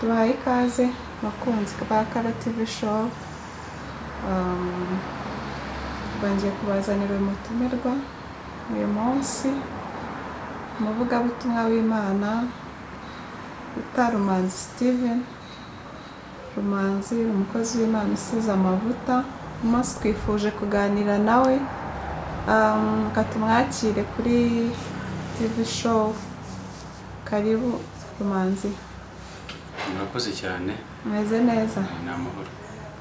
tubahaye ikaze bakunzi ba Karo TV show. Bangiye kubazanira umutumirwa uyu munsi, umuvugabutumwa w'Imana bita Rumanzi Steven. Rumanzi umukozi w'Imana usize amavuta. Umunsi twifuje kuganira nawe, katumwakire kuri TV show. Karibu Rumanzi. Murakoze cyane. Meze neza? Ni amahoro.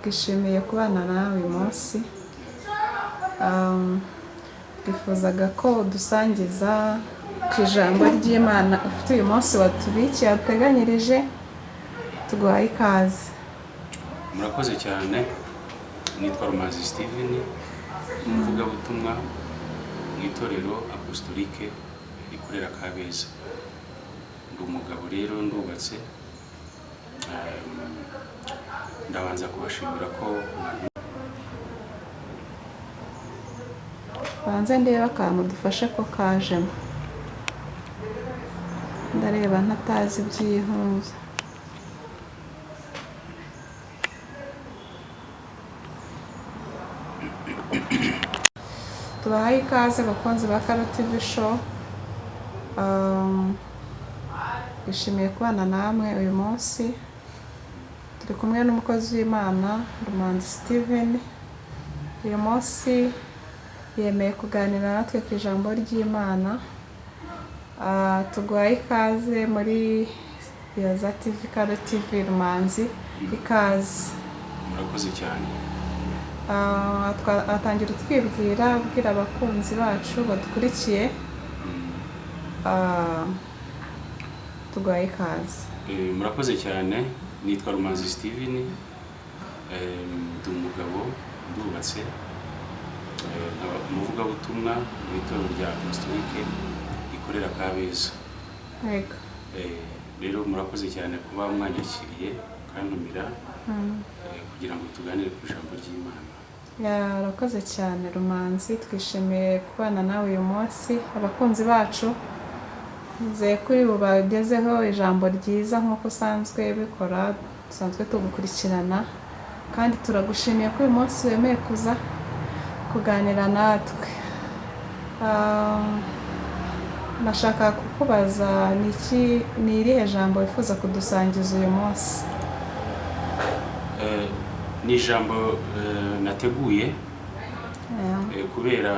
Twishimiye kubana nawe uyu munsi. Twifuzaga ko udusangiza ku ijambo ry'Imana ufite uyu munsi watubikiye wateganyirije. Tuguhaye ikaze. Murakoze cyane. Nitwa Rumanzi Steven, umuvugabutumwa mu itorero apostolique rikorera Kabeza. Ndi umugabo rero ndubatse. Ndabanza kubashimira ko banze ndeba akantu dufashe ko kajemo. Ndareba ntatazi by'ihuza. Tubahaye ikaze bakunzi ba Karo TV show. Twishimiye kubana namwe uyu munsi. Turi kumwe n'umukozi w'Imana Rumanzi Steven. Uyu munsi yemeye kuganira natwe ku ijambo ry'Imana. Tuguhaye ikaze muri Yaza TV, Karo TV. Rumanzi, ikaze. murakoze cyane. Atangira twibwira abwira abakunzi bacu badukurikiye. Tuguhaye ikaze. Murakoze cyane. Nitwa Rumanzi Steven. Ndi umugabo ndubatse. Umuvugabutumwa mu itorero rya apostolique rikorera Kabeza. Yego. Rero murakoze cyane kuba mwanyakiriye kantumira kugira ngo tuganire ku ijambo ry'Imana. Yarakoze cyane Rumanzi, twishimiye kubana nawe uyu munsi. Abakunzi bacu nizeye kuri bubagezeho ijambo ryiza nk'uko usanzwe bikora, usanzwe tugukurikirana, kandi turagushimiye ko uyu munsi wemeye kuza kuganira natwe. Nashaka kukubaza ni irihe jambo wifuza kudusangiza uyu munsi? Ni ijambo nateguye kubera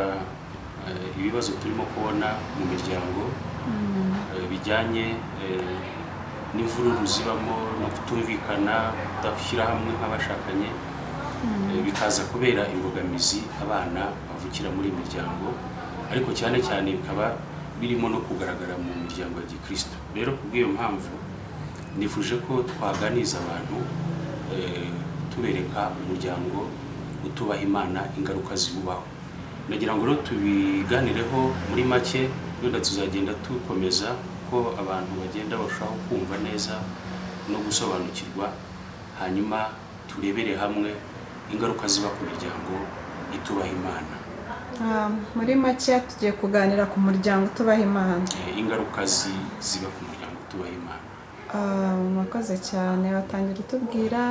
ibibazo turimo kubona mu miryango bijyanye n'imvururu zibamo no kutumvikana, kudashyira hamwe nk'abashakanye, bikaza kubera imbogamizi abana bavukira muri miryango, ariko cyane cyane bikaba birimo no kugaragara mu miryango ya Gikristo. Rero kubw'iyo mpamvu nifuje ko twaganiza abantu tubereka umuryango utubaha Imana ingaruka zibubaho. Nagira ngo rero tubiganireho muri make, wenda tuzagenda tukomeza ko abantu bagenda barushaho kumva neza no gusobanukirwa, hanyuma turebere hamwe ingaruka ziba ku miryango itubaha Imana. Muri make tugiye kuganira ku muryango utubaha Imana. Ingaruka ziba ku muryango utubaha Imana. Murakoze cyane. Batangira utubwira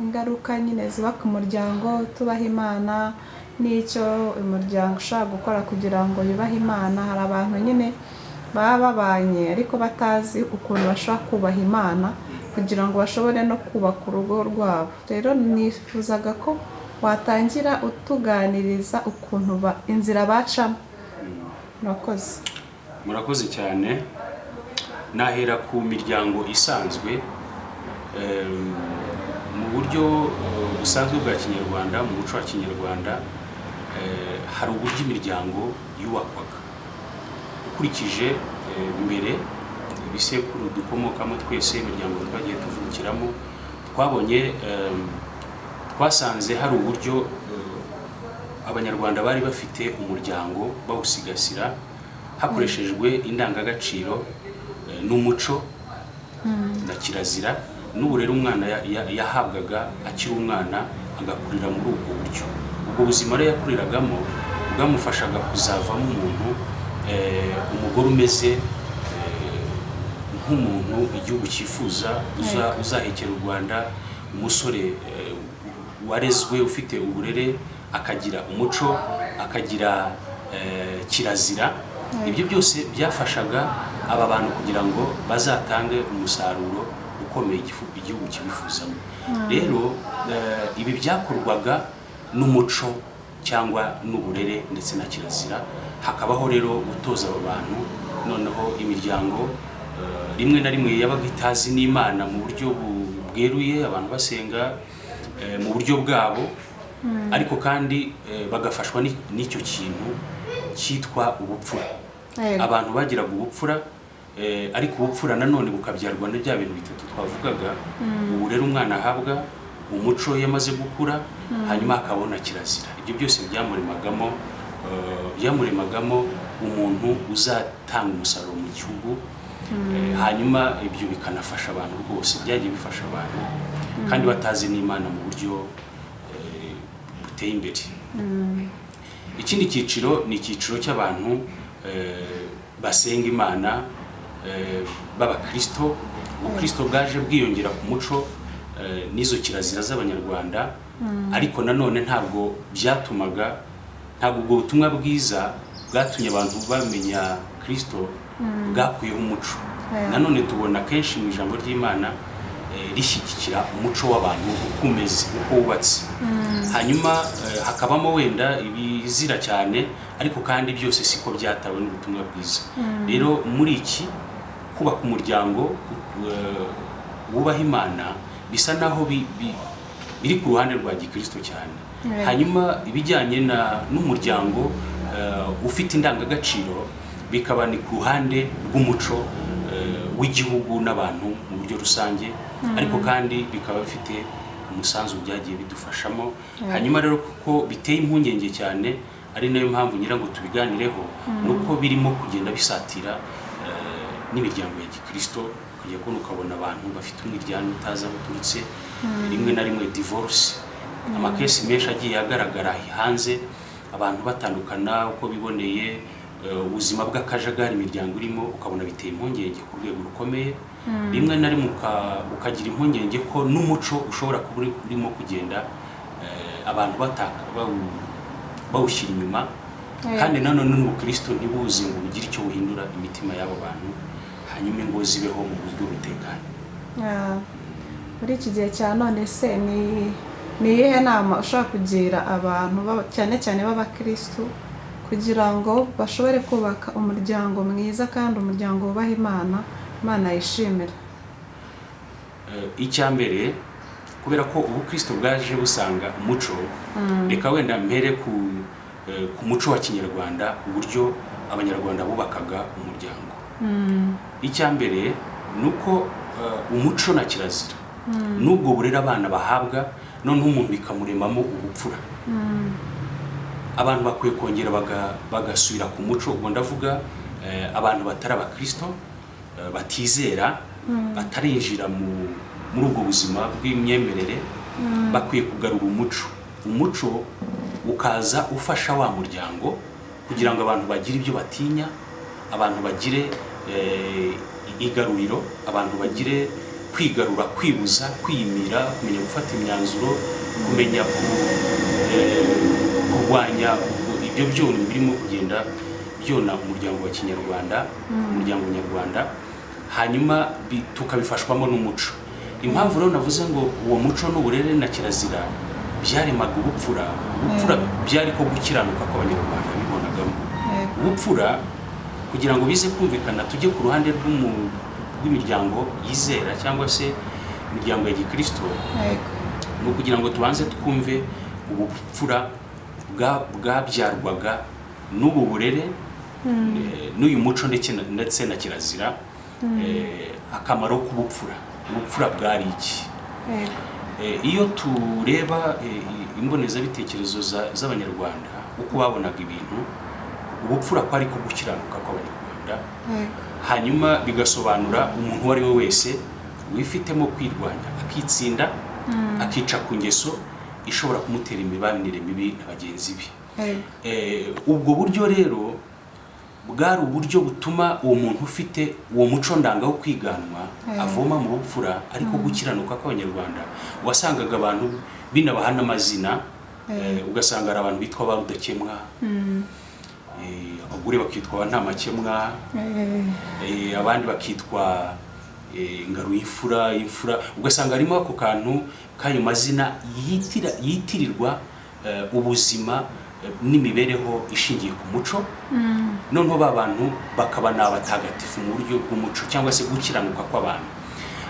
ingaruka nyine ziba ku muryango utubaha Imana, n'icyo umuryango ushaka gukora kugira ngo yubahe Imana. Hari abantu nyine baba babanye ariko batazi ukuntu bashobora kubaha Imana kugira ngo bashobore no kubaka urugo rwabo. Rero nifuzaga ko watangira utuganiriza ukuntu inzira bacamo. Murakoze cyane. Nahera ku miryango isanzwe. Mu buryo busanzwe bwa Kinyarwanda, mu muco wa Kinyarwanda, hari uburyo imiryango yubakwaga. Ukurikije mbere ibisekuru dukomokamo twese, imiryango twagiye tuvukiramo, twasanze hari uburyo Abanyarwanda bari bafite umuryango bawusigasira hakoreshejwe indangagaciro n'umuco na kirazira n'uburere umwana yahabwaga akiri umwana agakurira muri ubwo buryo. Ubwo buzima rero yakuriragamo bwamufashaga kuzavamo umuntu, umugore umeze nk'umuntu igihugu cyifuza uzahekera u Rwanda, umusore warezwe ufite uburere, akagira umuco, akagira kirazira. Ibyo byose byafashaga aba bantu kugira ngo bazatange umusaruro ukomeye igihugu kibifuzamo. Rero ibi byakorwaga n'umuco cyangwa n'uburere ndetse na kirazira. Hakabaho rero gutoza aba bantu, noneho imiryango rimwe na rimwe yabaga itazi n'Imana mu buryo bweruye, abantu basenga mu buryo bwabo, ariko kandi bagafashwa n'icyo kintu cyitwa ubupfura. Abantu bagiraga ubupfura, ariko ubupfura nanone bukabyarwa na bya bintu bitatu twavugaga. Uburere umwana ahabwa, umuco yamaze gukura, hanyuma akabona kirazira. Ibyo byose byamuremagamo umuntu uzatanga umusaruro mu gihugu. Hanyuma ibyo bikanafasha abantu rwose, byagiye bifasha abantu kandi batazi n'Imana mu buryo buteye imbere. Ikindi cyiciro ni icyiciro cy'abantu basenga Imana b'Abakristo. Ubukristo bwaje bwiyongera ku muco n'izo kirazira z'Abanyarwanda, ariko nanone ntabwo ubwo butumwa bwiza bwatumye abantu bamenya Kristo bwakuyeho umuco. Nanone tubona kenshi mu ijambo ry'Imana rishyigikira umuco w'abantu uko umeze, uko wubatse. Hanyuma hakabamo wenda ibizira cyane, ariko kandi byose siko byatawe n'ubutumwa bwiza. Rero muri iki kubaka umuryango wubaha Imana bisa naho biri ku ruhande rwa Gikristo cyane. Hanyuma ibijyanye n'umuryango ufite indangagaciro bikaba ni ku ruhande rw'umuco w'igihugu n'abantu mu buryo rusange, ariko kandi bikaba bifite umusanzu byagiye bidufashamo. Hanyuma rero kuko biteye impungenge cyane, ari nayo mpamvu ngira ngo tubiganireho, nuko birimo kugenda bisatira n'imiryango ya Gikristo. Ukajya kubona ukabona abantu bafite umwiryane utazi aho uturutse, rimwe na rimwe divorce, amakesi menshi agiye agaragara hanze, abantu batandukana uko biboneye, ubuzima bw'akajagari imiryango irimo, ukabona biteye impungenge ku rwego rukomeye. Rimwe na rimwe ukagira impungenge ko n'umuco ushobora kuba urimo kugenda abantu bawushyira inyuma, kandi nanone n'Ubukristo ntibuze ngo bugire icyo buhindura imitima y'abo bantu, hanyuma ingo zibeho mu buryo butekanye. Muri iki gihe cya none se ni iyihe nama ushaka kugira abantu cyane cyane b'Abakristo kugira ngo bashobore kubaka umuryango mwiza kandi umuryango wubaha Imana yishimira? Icya mbere, kubera ko Ubukristo bwaje busanga umuco, reka wenda mpere ku muco wa Kinyarwanda, uburyo Abanyarwanda bubakaga umuryango. Icya mbere ni uko umuco na kirazira n'ubwo burere abana bahabwa, noneho umuntu bikamuremamo ubupfura. Abantu bakwiye kongera bagasubira ku muco. Ubwo ndavuga abantu batari Abakristo, batizera, batarinjira muri ubwo buzima bw'imyemerere, bakwiye kugarura umuco ukaza ufasha wa muryango kugira ngo abantu bagire ibyo batinya, abantu bagire igaruriro, abantu bagire kwigarura, kwibuza, kwiyimira, kumenya gufata imyanzuro, kumenya kurwanya ibyo byonnyi birimo kugenda byona umuryango wa Kinyarwanda, umuryango nyarwanda. Hanyuma tukabifashwamo n'umuco. Impamvu rero navuze ngo uwo muco n'uburere na kirazira byaremaga ubupfura byari ko gukiranuka kw'Abanyarwanda bibonagamo. Ubupfura kugira ngo bize kumvikana, tujye ku ruhande rw'imiryango yizera cyangwa se imiryango ya Gikristo, ni ukugira ngo tubanze twumve ubupfura bwabyarwaga n'ubu burere n'uyu muco ndetse na kirazira. Akamaro k'ubupfura, ubupfura bwari iki? Iyo tureba imbonezabitekerezo z'Abanyarwanda uko babonaga ibintu, ubupfura kwari ko gukiranuka kw'Abanyarwanda. Hanyuma bigasobanura umuntu uwo ari we wese wifitemo kwirwanya, akitsinda, akica ku ngeso ishobora kumutera imibanire mibi na bagenzi be. Ubwo buryo rero bwari uburyo butuma uwo muntu ufite uwo muco ndanga wo kwiganwa avoma mu bupfura, ariko gukiranuka kw'Abanyarwanda wasangaga abantu binabaha n'amazina. Ugasanga ari abantu bitwa ba Rudakemwa, abagore bakitwa nta makemwa, abandi bakitwa Ngaruyimfura, imfura. Ugasanga harimo ako kantu k'ayo mazina yitirirwa ubuzima n'imibereho ishingiye ku muco. Noneho ba bantu bakaba n'abatagatifu mu buryo bw'umuco cyangwa se gukiranuka kw'abantu.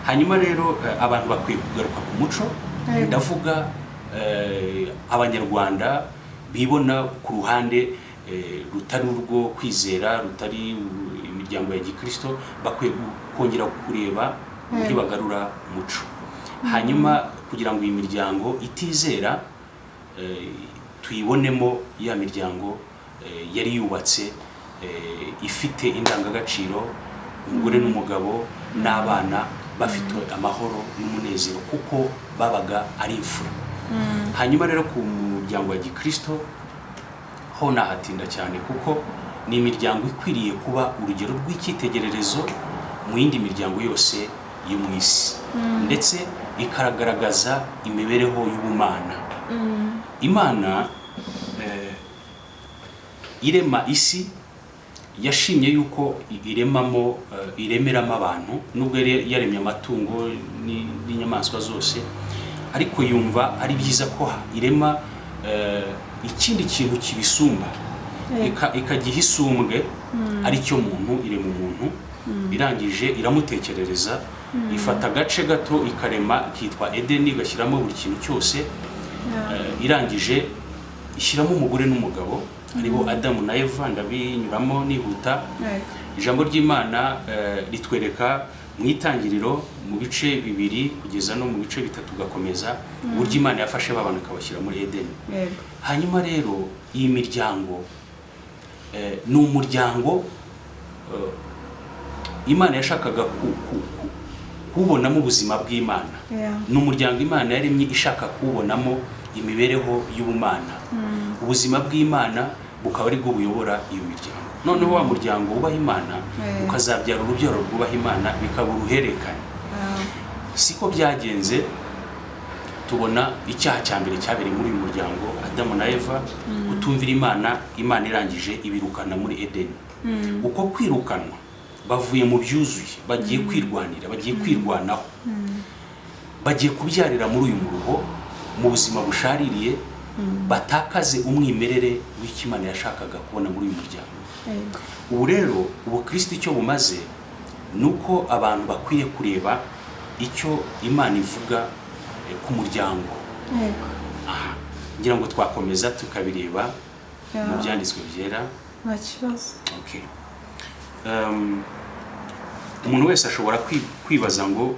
Hanyuma rero abantu bakwiye kugaruka ku muco. Ndavuga Abanyarwanda bibona ku ruhande rutari urwo kwizera, rutari imiryango ya Gikristo, bakwiye kongera kureba uburyo bagarura umuco. Hanyuma kugira ngo iyi miryango itizera tuyibonemo ya miryango yari yubatse ifite indangagaciro, umugore n'umugabo n'abana bafite amahoro n'umunezero kuko babaga ari imfura. Hanyuma rero ku muryango wa Gikristo ho nahatinda cyane kuko ni imiryango ikwiriye kuba urugero rw'icyitegererezo mu yindi miryango yose yo mu isi, ndetse ikagaragaza imibereho y'ubumana. Imana irema isi yashimye yuko iremeramo abantu, nubwo yaremye amatungo n'inyamaswa zose, ariko yumva ari byiza ko irema ikindi kintu kibisumba, ikagiha isumbwe ari cyo muntu. Irema umuntu, irangije iramutekerereza, ifata agace gato ikarema kitwa Edeni, igashyiramo buri kintu cyose. Irangije ishyiramo umugore n'umugabo aribo Adamu na Eva. Ndabinyuramo nihuta. Ijambo ry'Imana ritwereka mu itangiriro mu bice 2 kugeza no mu bice 3 gakomeza uburyo Imana yafashe babana ikabashyira muri Edeni. Hanyuma rero iyi miryango ni umuryango Imana yashakaga kubonamo ubuzima bw'Imana. Ni umuryango Imana yaremye ishaka kubonamo imibereho y'ubumana. Ubuzima bw'Imana bukaba ari bwo buyobora iyo miryango. Noneho wa muryango wubaha Imana ukazabyara urubyaro rwubaha Imana, bikaba uruhererekane. Siko byagenze. Tubona icyaha cya mbere cyabereye muri uyu muryango, Adamu na Eva, kutumvira Imana. Imana irangije ibirukana muri Edeni. Uko kwirukanwa bavuye mu byuzuye, bagiye kwirwanira, bagiye kwirwanaho, bagiye kubyarira muri uyu muruho, mu buzima bushaririye, batakaze umwimerere w'Imana yashakaga kubona muri uyu muryango. Ubu rero ubukristo icyo bumaze nuko abantu bakwiye kureba icyo Imana ivuga ku muryango. Ngira ngo twakomeza tukabireba mu byanditswe byera. Nta kibazo. Umuntu wese ashobora kwibaza ngo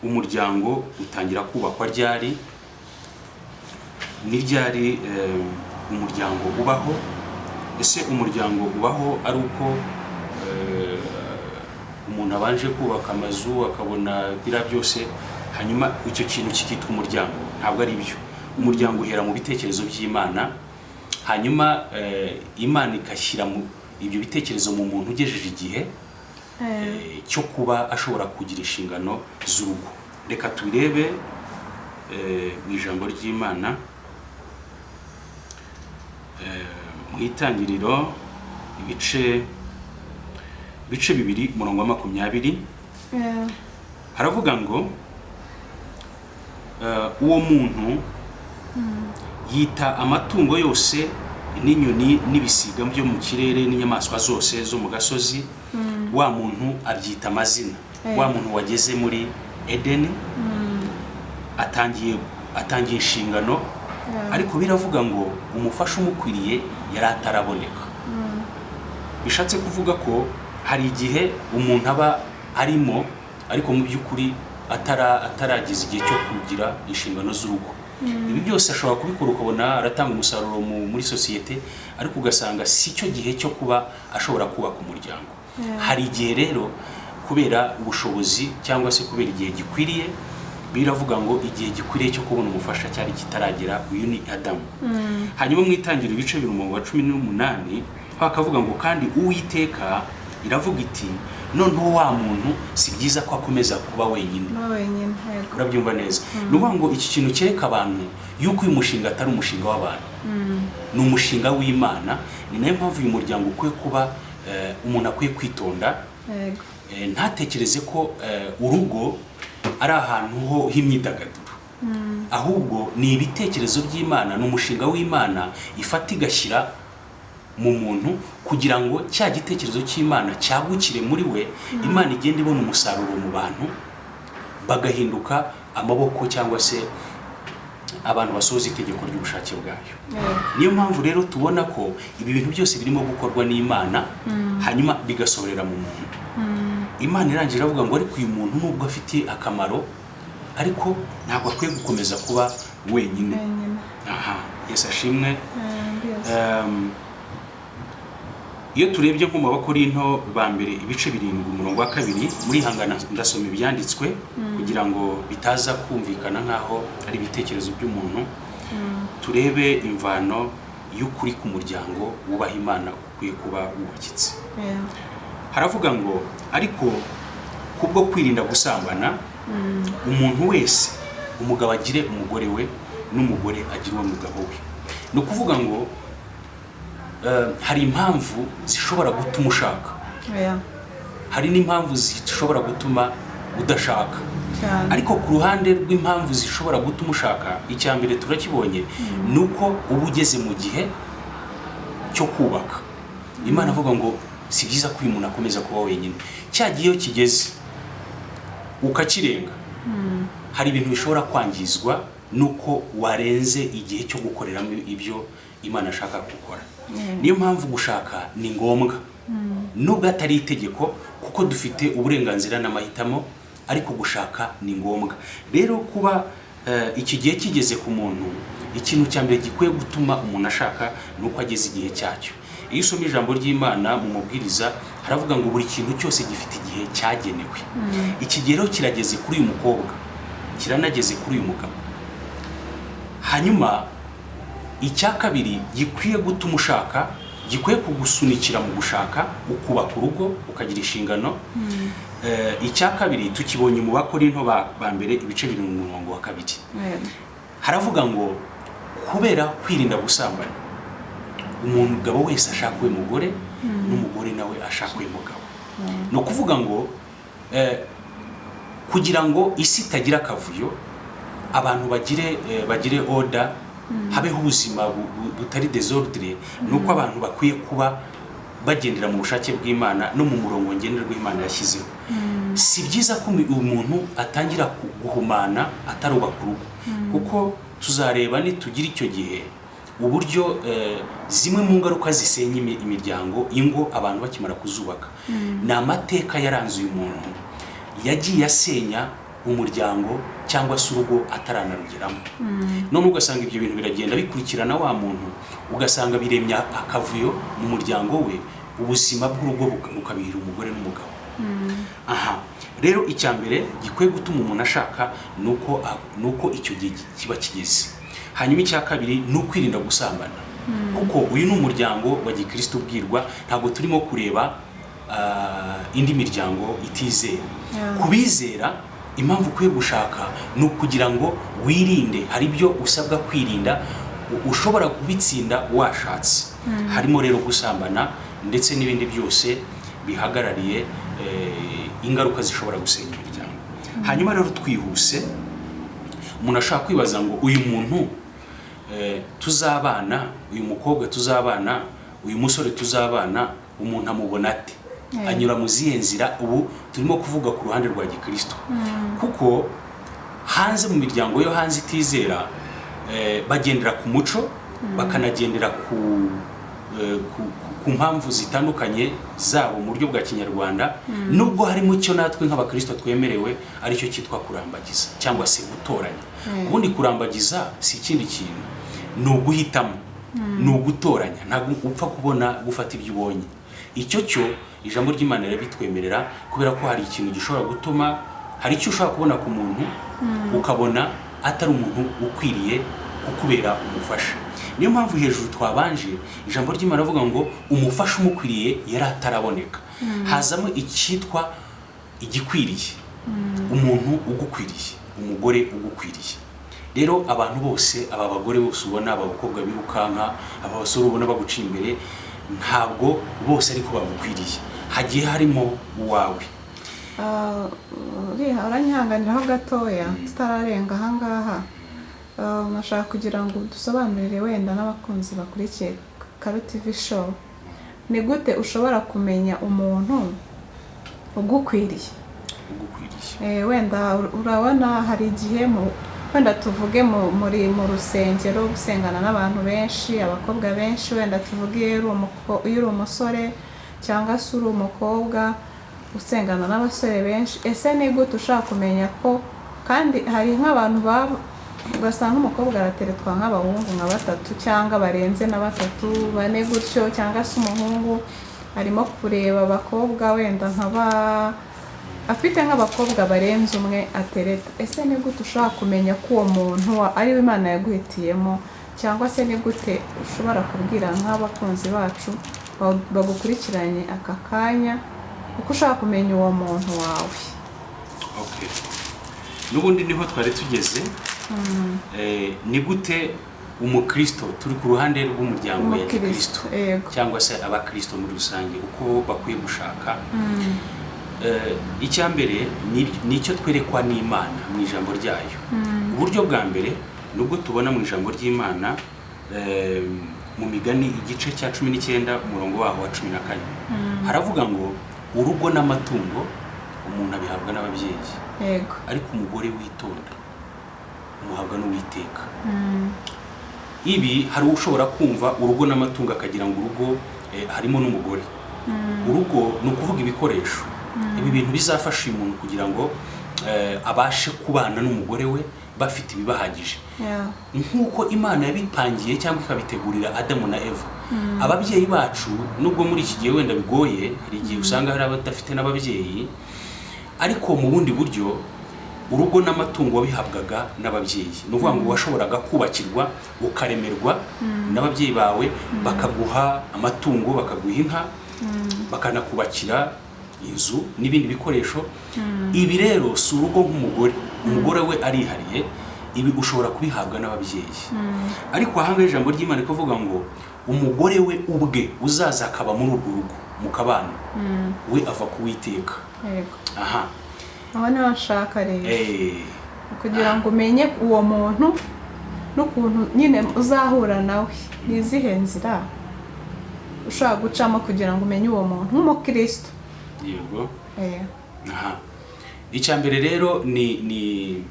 umuryango utangira kubakwa ryari, ni ryari umuryango ubaho? Ese umuryango ubaho ari uko umuntu abanje kubaka amazu akabona bira byose hanyuma icyo kintu kikitwa umuryango? Ntabwo ari byo. Umuryango uhera mu bitekerezo by'Imana, hanyuma Imana ikashyira ibyo bitekerezo mu muntu ugejeje igihe cyo kuba ashobora kugira inshingano z'urugo. Reka tubirebe mu ijambo ry'Imana mu itangiriro ibice 2 umurongo wa 20. Haravuga ngo uwo muntu yita amatungo yose n'inyoni n'ibisiga byo mu kirere n'inyamaswa zose zo mu gasozi. Wa muntu abyita amazina. Wa muntu wageze muri Edeni atangiye inshingano, ariko biravuga ngo umufasha umukwiriye yari ataraboneka. Bishatse kuvuga ko hari igihe umuntu aba arimo, ariko mu by'ukuri ataragize igihe cyo kugira inshingano z'urugo. Ibi byose ashobora kubikora ukabona aratanga umusaruro muri sosiyete, ariko ugasanga si cyo gihe cyo kuba ashobora kubaka umuryango. Hari igihe rero kubera ubushobozi cyangwa se kubera igihe gikwiriye biravuga ngo igihe gikwiriye cyo kubona umufasha cyari kitaragera, uyu ni Adamu. Hanyuma mu Itangiriro ibice 18 hakavuga ngo kandi Uwiteka iravuga iti noneho wa muntu si byiza ko akomeza kuba wenyine. Urabyumva neza? Nuvuga ngo iki kintu cyereka abantu yuko uyu mushinga atari umushinga w'abantu, ni umushinga w'Imana. Ni nayo mpamvu uyu muryango ukwiye kuba umuntu akwiye kwitonda, ntatekereze ko urugo ari ahantu h'imyidagaduro, ahubwo ni ibitekerezo by'Imana, ni umushinga w'Imana ifata igashyira mu muntu kugira ngo cya gitekerezo cy'Imana cyagukire muri we, Imana igenda ibona umusaruro mu bantu bagahinduka amaboko cyangwa se abantu basohoza itegeko ry'ubushake bwayo. Niyo mpamvu rero tubona ko ibi bintu byose birimo gukorwa n'Imana, hanyuma bigasohorera mu muntu. Imana irangira avuga ngo ariko uyu muntu nubwo afite akamaro, ariko ntabwo akwiye gukomeza kuba wenyine. Yesu ashimwe. Iyo turebye nko mu Bakorinto ba mbere ibice 7:2, muri hangana ndasoma ibyanditswe kugira ngo bitaza kumvikana nkaho ari ibitekerezo by'umuntu, turebe imvano y'ukuri ku muryango wubaha Imana ukwiye kuba wubakitse. Haravuga ngo ariko kubwo kwirinda gusambana, umuntu wese umugabo agire umugore we n'umugore agire umugabo we. No kuvuga ngo hari impamvu zishobora gutuma ushaka, hari n'impamvu zishobora gutuma udashaka. Ariko ku ruhande rw'impamvu zishobora gutuma ushaka, icya mbere turakibonye nuko uba ugeze mu gihe cyo kubaka. Imana avuga ngo si byiza ko uyu muntu akomeza kuba wenyine. Cya gihe iyo kigeze ukakirenga, hari ibintu bishobora kwangizwa nuko warenze igihe cyo gukoreramo ibyo Imana ashaka gukora. Niyo mpamvu gushaka ni ngombwa, nubwo atari itegeko, kuko dufite uburenganzira n'amahitamo, ariko gushaka ni ngombwa. Rero kuba iki gihe kigeze ku muntu, ikintu cya mbere gikwiye gutuma umuntu ashaka nuko ageze igihe cyacyo. Iyo usoma ijambo ry'Imana mu mubwiriza, haravuga ngo buri kintu cyose gifite igihe cyagenewe. Iki gihe rero kirageze kuri uyu mukobwa, kiranageze kuri uyu mugabo. Hanyuma icya kabiri gikwiye gutuma ushaka, gikwiye kugusunikira mu gushaka, ukubaka urugo, ukagira inshingano. Icya kabiri tukibonye mu Bakorinto ba mbere ibice 7:2. Haravuga ngo kubera kwirinda gusambana, umugabo wese ashaka we mugore n'umugore nawe ashaka we mugabo. No kuvuga ngo kugira ngo isi itagira akavuyo, abantu bagire order, habeho ubuzima butari desordre, nuko abantu bakwiye kuba bagendera mu bushake bw'Imana no mu murongo ngenderwa Imana yashyizeho. Si byiza ko umuntu atangira guhumana atarubaka urugo, kuko tuzareba nitugira icyo gihe uburyo zimwe mu ngaruka zisenya imiryango, ingo abantu bakimara kuzubaka. Ni amateka yaranze uyu muntu, yagiye asenya umuryango cyangwa se urugo ataranarugeramo. None ugasanga ibyo bintu biragenda bikurikirana wa muntu, ugasanga biremya akavuyo mu muryango we, ubuzima bw'urugo bukabihira umugore n'umugabo. Rero icya mbere gikwiye gutuma umuntu ashaka nuko icyo gihe kiba kigeze. Hanyuma icya kabiri ni ukwirinda gusambana, kuko uyu ni umuryango wa Gikristo ubwirwa, ntabwo turimo kureba indi miryango itizera. Kubizera, impamvu ukwiye gushaka ni ukugira ngo wirinde. Hari ibyo usabwa kwirinda, ushobora kubitsinda washatse. Harimo rero gusambana ndetse n'ibindi byose bihagarariye ingaruka zishobora gusenya imiryango. Hanyuma rero twihuse, umuntu ashaka kwibaza ngo uyu muntu tuzabana, uyu mukobwa tuzabana, uyu musore tuzabana, umuntu amubona ate? Anyura mu zihe nzira? Ubu turimo kuvuga ku ruhande rwa Gikristo, kuko hanze mu miryango yo hanze itizera bagendera ku muco, bakanagendera ku mpamvu zitandukanye zabo mu buryo bwa Kinyarwanda, nubwo harimo icyo natwe nk'Abakristo twemerewe, aricyo cyitwa kurambagiza cyangwa se gutoranya. Ubundi kurambagiza si ikindi kintu, ni uguhitamo, ni ugutoranya, ntabwo upfa kubona gufata ibyo ubonye. Icyo cyo ijambo ry'Imana rirabitwemerera, kubera ko hari ikintu gishobora gutuma hari icyo ushobora kubona ku muntu ukabona atari umuntu ukwiriye kukubera umufasha. Niyo mpamvu hejuru twabanje ijambo ry'Imana avuga ngo umufasha umukwiriye yari ataraboneka. Hazamo icyitwa igikwiriye, umuntu ugukwiriye, umugore ugukwiriye. Rero abantu bose, aba bagore bose ubona, aba bakobwa birukanka, aba basore ubona baguca imbere, ntabwo bose ariko bagukwiriye, hagiye harimo uwawe. Uranyihanganiraho gatoya tutararenga ahangaha. Nashaka kugira ngo dusobanurire wenda n'abakunzi bakurikiye Karo TV show, ni gute ushobora kumenya umuntu ugukwiriye? Wenda urabona hari igihe wenda tuvuge muri mu rusengero gusengana n'abantu benshi, abakobwa benshi, wenda tuvuge iyo uri umusore cyangwa se uri umukobwa usengana n'abasore benshi. Ese ni gute ushaka kumenya ko, kandi hari nk'abantu ugasanga umukobwa arateretwa nk'abahungu nka 3 cyangwa barenze na 3 4 gutyo, cyangwa se umuhungu arimo kureba abakobwa wenda afite nk'abakobwa barenze umwe atereta. Ese ni gute ushaka kumenya ko uwo muntu ari we Imana yaguhitiyemo? Cyangwa se ni gute ushobora kubwira nk'abakunzi bacu bagukurikiranye aka kanya uko ushaka kumenya uwo muntu wawe? Okay, n'ubundi niho twari tugeze. Ni gute umukristo, turi ku ruhande rw'umuryango ya Kristo cyangwa se abakristo muri rusange, uko bakwiye gushaka. Icyambere nicyo twerekwa n'Imana mu ijambo ryayo. Uburyo bwa mbere nubwo tubona mu ijambo ry'Imana mu Migani igice cya 19 umurongo waho wa 14 haravuga ngo urugo n'amatungo umuntu abihabwa n'ababyeyi, ariko umugore witonda umuhabwa n'Uwiteka. Ibi hari ushobora kumva urugo n'amatungo akagira ngo urugo harimo n'umugore. Urugo ni ukuvuga ibikoresho, ibi bintu bizafasha umuntu kugira ngo abashe kubana n'umugore we bafite ibibahagije, nk'uko Imana yabipangiye cyangwa ikabitegurira Adamu na Eva. Ababyeyi bacu nubwo muri iki gihe wenda bigoye, hari igihe usanga hari abadafite n'ababyeyi, ariko mu bundi buryo urugo n'amatungo bihabwaga n'ababyeyi. Ni ukuvuga ngo washoboraga kubakirwa ukaremerwa n'ababyeyi bawe, bakaguha amatungo, bakaguha inka, bakanakubakira inzu n'ibindi bikoresho. Ibi rero si urugo nk'umugore, umugore we arihariye, ibi ushobora kubihabwa n'ababyeyi. Ariko ahangahe ijambo ry'Imana rikavuga ngo umugore we ubwe uzaza akaba muri urwo rugo mukabana, we ava ku Uwiteka. Aha, aho niho nshaka rero kugira ngo umenye uwo muntu n'ukuntu nyine uzahura nawe, ni izihe nzira ushaka gucamo kugira ngo umenye uwo muntu nk'umukristo. Yego. Aha, icyambere rero ni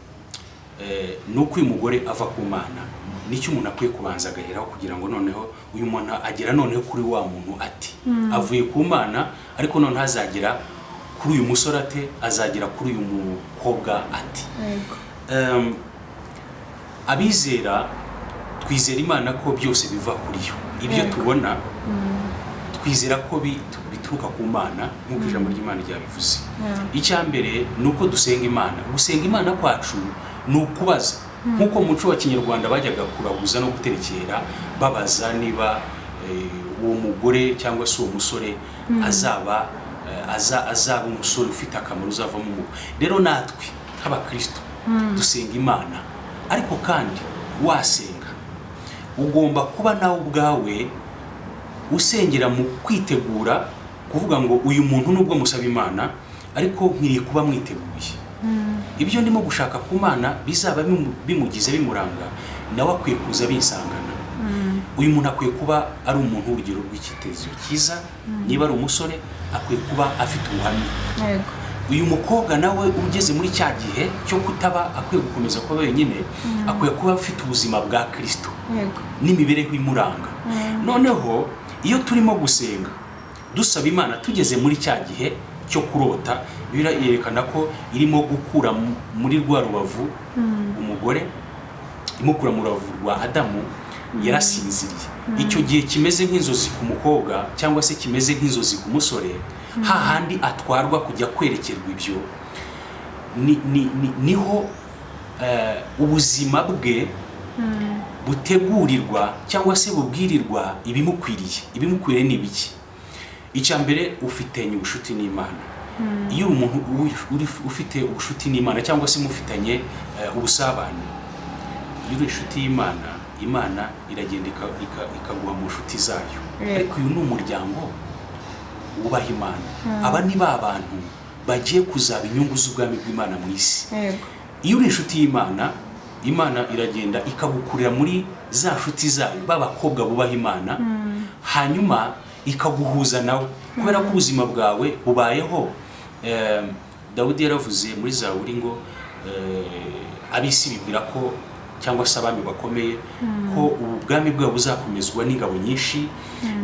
uko uyu mugore ava ku Mana. Nicyo umuntu akwiye kubanza agaheraho kugira ngo noneho uyu muntu agera noneho kuri wa muntu ati avuye ku Mana, ariko noneho azagera kuri uyu musore ate, azagera kuri uyu mukobwa ati. Abizera twizera Imana ko byose biva kuri yo. Ibyo tubona twizera ko bituruka ku Mana nk'uko ijambo ry'Imana ryabivuze. Icyambere ni uko dusenga Imana. Gusenga Imana kwacu ni ukubaza, nk'uko mu muco wa Kinyarwanda bajyaga kuraguza no guterekera babaza niba uwo mugore cyangwa se uwo musore azaba umusore ufite akamaro, uzavamo umugore. Rero natwe nk'abakristo dusenga Imana, ariko kandi wasenga ugomba kuba nawe ubwawe usengera mu kwitegura kuvuga ngo uyu muntu nubwo musaba Imana, ariko nkwiriye kuba mwiteguye. Ibyo ndimo gushaka ku Mana bizaba bimugize bimuranga, nawe akwiye kuza bisangana. Uyu muntu akwiye kuba ari umuntu w'urugero rw'ikitezo cyiza. Niba ari umusore akwiye kuba afite ubuhamya. Uyu mukobwa nawe ugeze muri cya gihe cyo kutaba akwiye gukomeza kuba wenyine, akwiye kuba afite ubuzima bwa Kristo n'imibereho imuranga. Noneho iyo turimo gusenga dusaba Imana tugeze muri cya gihe cyo kurota, birerekana ko irimo gukura muri rwa rubavu umugore, imukura mu rubavu rwa Adamu, yarasinziriye. Icyo gihe kimeze nk'inzozi ku mukobwa cyangwa se kimeze nk'inzozi ku musore, hahandi atwarwa kujya kwerekerwa ibyo niho ubuzima bwe butegurirwa cyangwa se bubwirirwa ibimukwiriye ni ibiki. Icya mbere, ufitanye ubushuti n'Imana. Iyo umuntu ufite ubushuti n'Imana cyangwa se mufitanye ubusabane, iyo uri inshuti y'Imana, Imana iragenda ikaguha mu nshuti zayo. Ariko uyu ni umuryango wubaha Imana. Aba ni ba bantu bagiye kuzaba inyungu z'ubwami bw'Imana mu isi. Iyo uri inshuti y'Imana, Imana iragenda ikagukurira muri za nshuti zayo, b'abakobwa bubaha Imana, hanyuma ikaguhuza nawe, kubera ko ubuzima bwawe bubayeho. Dawudi yaravuze muri Zaburi ngo ab'isi bibwira ko, cyangwa se abami bakomeye, ko ubwami bwabo buzakomezwa n'ingabo nyinshi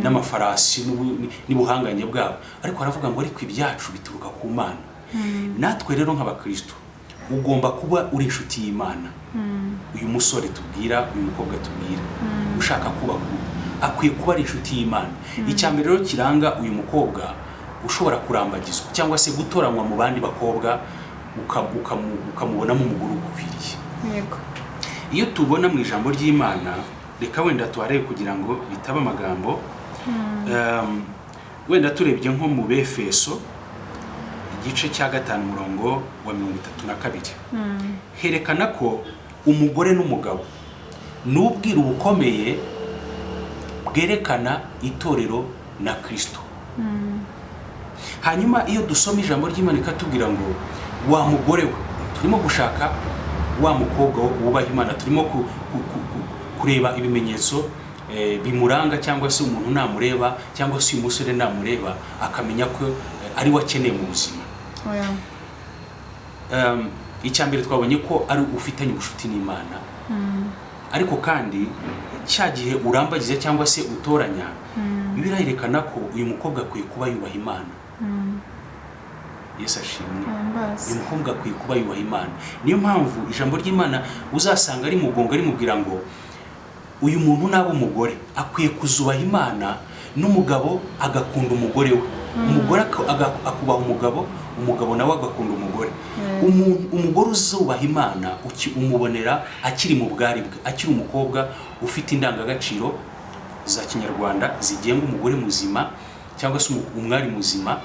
n'amafarasi n'ubuhanganye bwabo, ariko aravuga ngo ariko ibyacu bituruka ku Mana. Natwe rero nk'abakristo ugomba kuba uri inshuti y'Imana. Uyu musore tubwira, uyu mukobwa tubwira, ushaka kubaka akwiye kuba ari inshuti y'Imana. Icya mbere rero kiranga uyu mukobwa ushobora kurambagizwa cyangwa se gutoranywa mu bandi bakobwa, ukamubonamo umugore ugukwiriye. Iyo tubona mu ijambo ry'Imana, reka wenda tuharebe kugira ngo bitaba amagambo, wenda turebye nko mu Befeso igice cya 5 umurongo wa 32, herekana ko umugore n'umugabo n'ubwira ubukomeye bwerekana itorero na Kristo. Hanyuma iyo dusoma ijambo ry'Imana ikatubwira ngo wa mugore we, turimo gushaka wa mukobwa wubaha Imana, turimo kureba ibimenyetso bimuranga, cyangwa se umuntu namureba, cyangwa se uyu musore namureba akamenya ko ari we akeneye mu buzima. Icya mbere twabonye ko ari ufitanye ubushuti n'Imana, ariko kandi cya gihe urambagiza cyangwa se utoranya, Bibiliya yerekana ko uyu mukobwa akwiye kuba yubaha Imana. Yesu ashimwe. Uyu mukobwa akwiye kuba yubaha Imana. Niyo mpamvu ijambo ry'Imana uzasanga ari mugongo rimubwira ngo uyu muntu naba umugore akwiye kuzubaha Imana, n'umugabo agakunda umugore we, umugore akubaha umugabo, umugabo nawe agakunda umugore. Umugore uzubaha Imana umubonera akiri mu bwari bwe, akiri umukobwa ufite indangagaciro za Kinyarwanda zigenga umugore muzima cyangwa se umwari muzima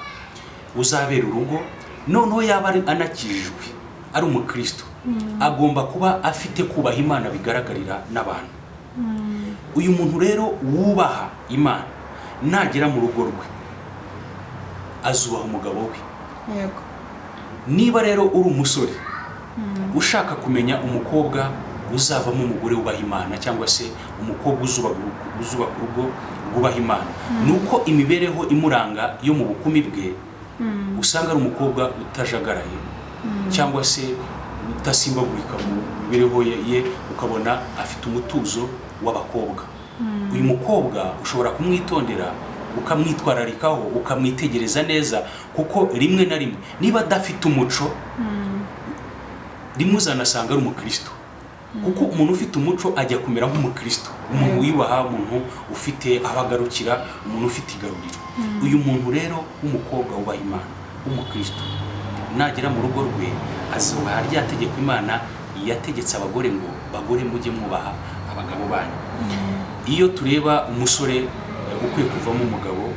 uzabera urugo. Noneho yaba anakijijwe, ari umukristo, agomba kuba afite kubaha Imana bigaragarira n'abantu. Uyu muntu rero wubaha Imana nagera mu rugo rwe azubaha umugabo we. Niba rero uri umusore ushaka kumenya umukobwa uzavamo umugore wubaha Imana, cyangwa se umukobwa uzubaka urugo rwubaha Imana, nuko imibereho imuranga yo mu bukumi bwe usanga ari umukobwa utajagaraye, cyangwa se udasimbagurika mu mibereho ye, ukabona afite umutuzo w'abakobwa. Uyu mukobwa ushobora kumwitondera, ukamwitwararikaho, ukamwitegereza neza, kuko rimwe na rimwe niba adafite umuco, rimwe uzanasanga ari umukristo, kuko umuntu ufite umuco ajya kumera nk'umukristo, umuntu wiyubaha, umuntu ufite abagarukira, umuntu ufite igaruriro. Uyu muntu rero w'umukobwa wubaha Imana, w'umukristo, nagera mu rugo rwe azubaha rya tegeko Imana yategetse abagore ngo bagore mujye mwubaha abagabo banyu. Iyo tureba umusore ukwiye kuvamo umugabo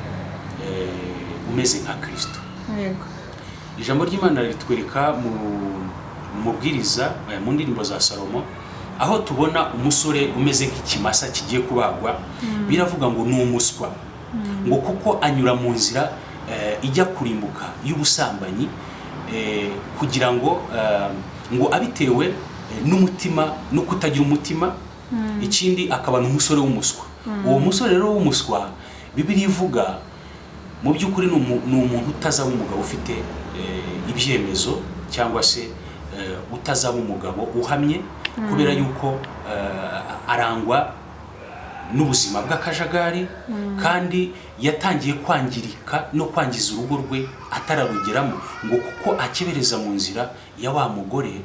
umeze nka Kristo, ijambo ry'Imana ritwereka mu mubwiriza, mu ndirimbo za Salomo, aho tubona umusore umeze nk'ikimasa kigiye kubagwa. Biravuga ngo ni umuswa, ngo kuko anyura mu nzira ijya kurimbuka y'ubusambanyi, kugira ngo abitewe n'umutima no kutagira umutima. Ikindi akaba n'umusore w'umuswa. Uwo musore rero w'umuswa, Bibiliya ivuga mu by'ukuri ni umuntu utazaba umugabo ufite ibyemezo, cyangwa se utazaba umugabo uhamye, kubera yuko arangwa n'ubuzima bw'akajagari, kandi yatangiye kwangirika no kwangiza urugo rwe atararugeramo, ngo kuko akebereza mu nzira ya wa mugore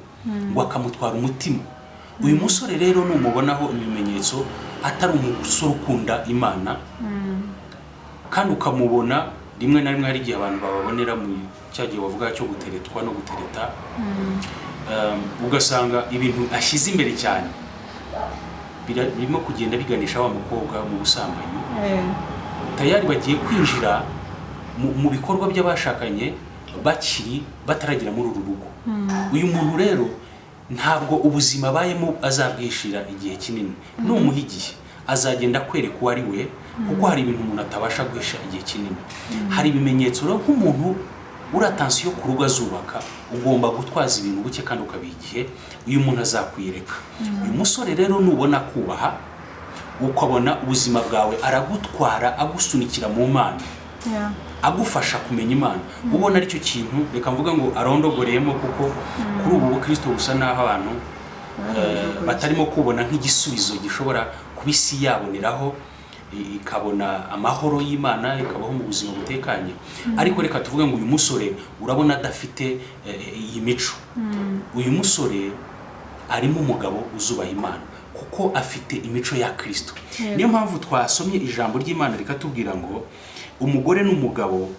ngo akamutwara umutima. Uyu musore rero numubonaho ibimenyetso atari umusore ukunda Imana, kandi ukamubona rimwe na rimwe hari igihe abantu bababonera mu cyagihe bavuga cyo guteretwa no gutereta, ugasanga ibintu ashyize imbere cyane birimo kugenda biganisha wa mukobwa mu busambanyi. Tayari bagiye kwinjira mu bikorwa by'abashakanye bataragera muri uru rugo. Uyu muntu rero ntabwo ubuzima abayemo azabwishira igihe kinini, numuha igihe azagenda kwereka uwo ari we, kuko hari ibintu umuntu atabasha guhisha igihe kinini. Hari ibimenyetso rero nk'umuntu uri atansiyo ku rugo azubaka, ugomba gutwaza ibintu buke kandi ukabiha igihe, uyu muntu azakwiyereka. Uyu musore rero nubona kubaha, ukabona ubuzima bwawe aragutwara agusunikira mu Mana, agufasha kumenya Imana, ubona aricyo kintu reka mvuga ngo arondogoreyemo, kuko kuri ubu Kristo busa naho abantu batarimo kubona nk'igisubizo gishobora kuba isi yaboneraho ikabona amahoro y'Imana, ikabaho mu buzima butekanye. Ariko reka tuvuge ngo uyu musore urabona adafite iyi mico. Uyu musore arimo umugabo uzubaha Imana, kuko afite imico ya Kristo. Niyo mpamvu twasomye ijambo ry'Imana rikatubwira ngo umugore n'umugabo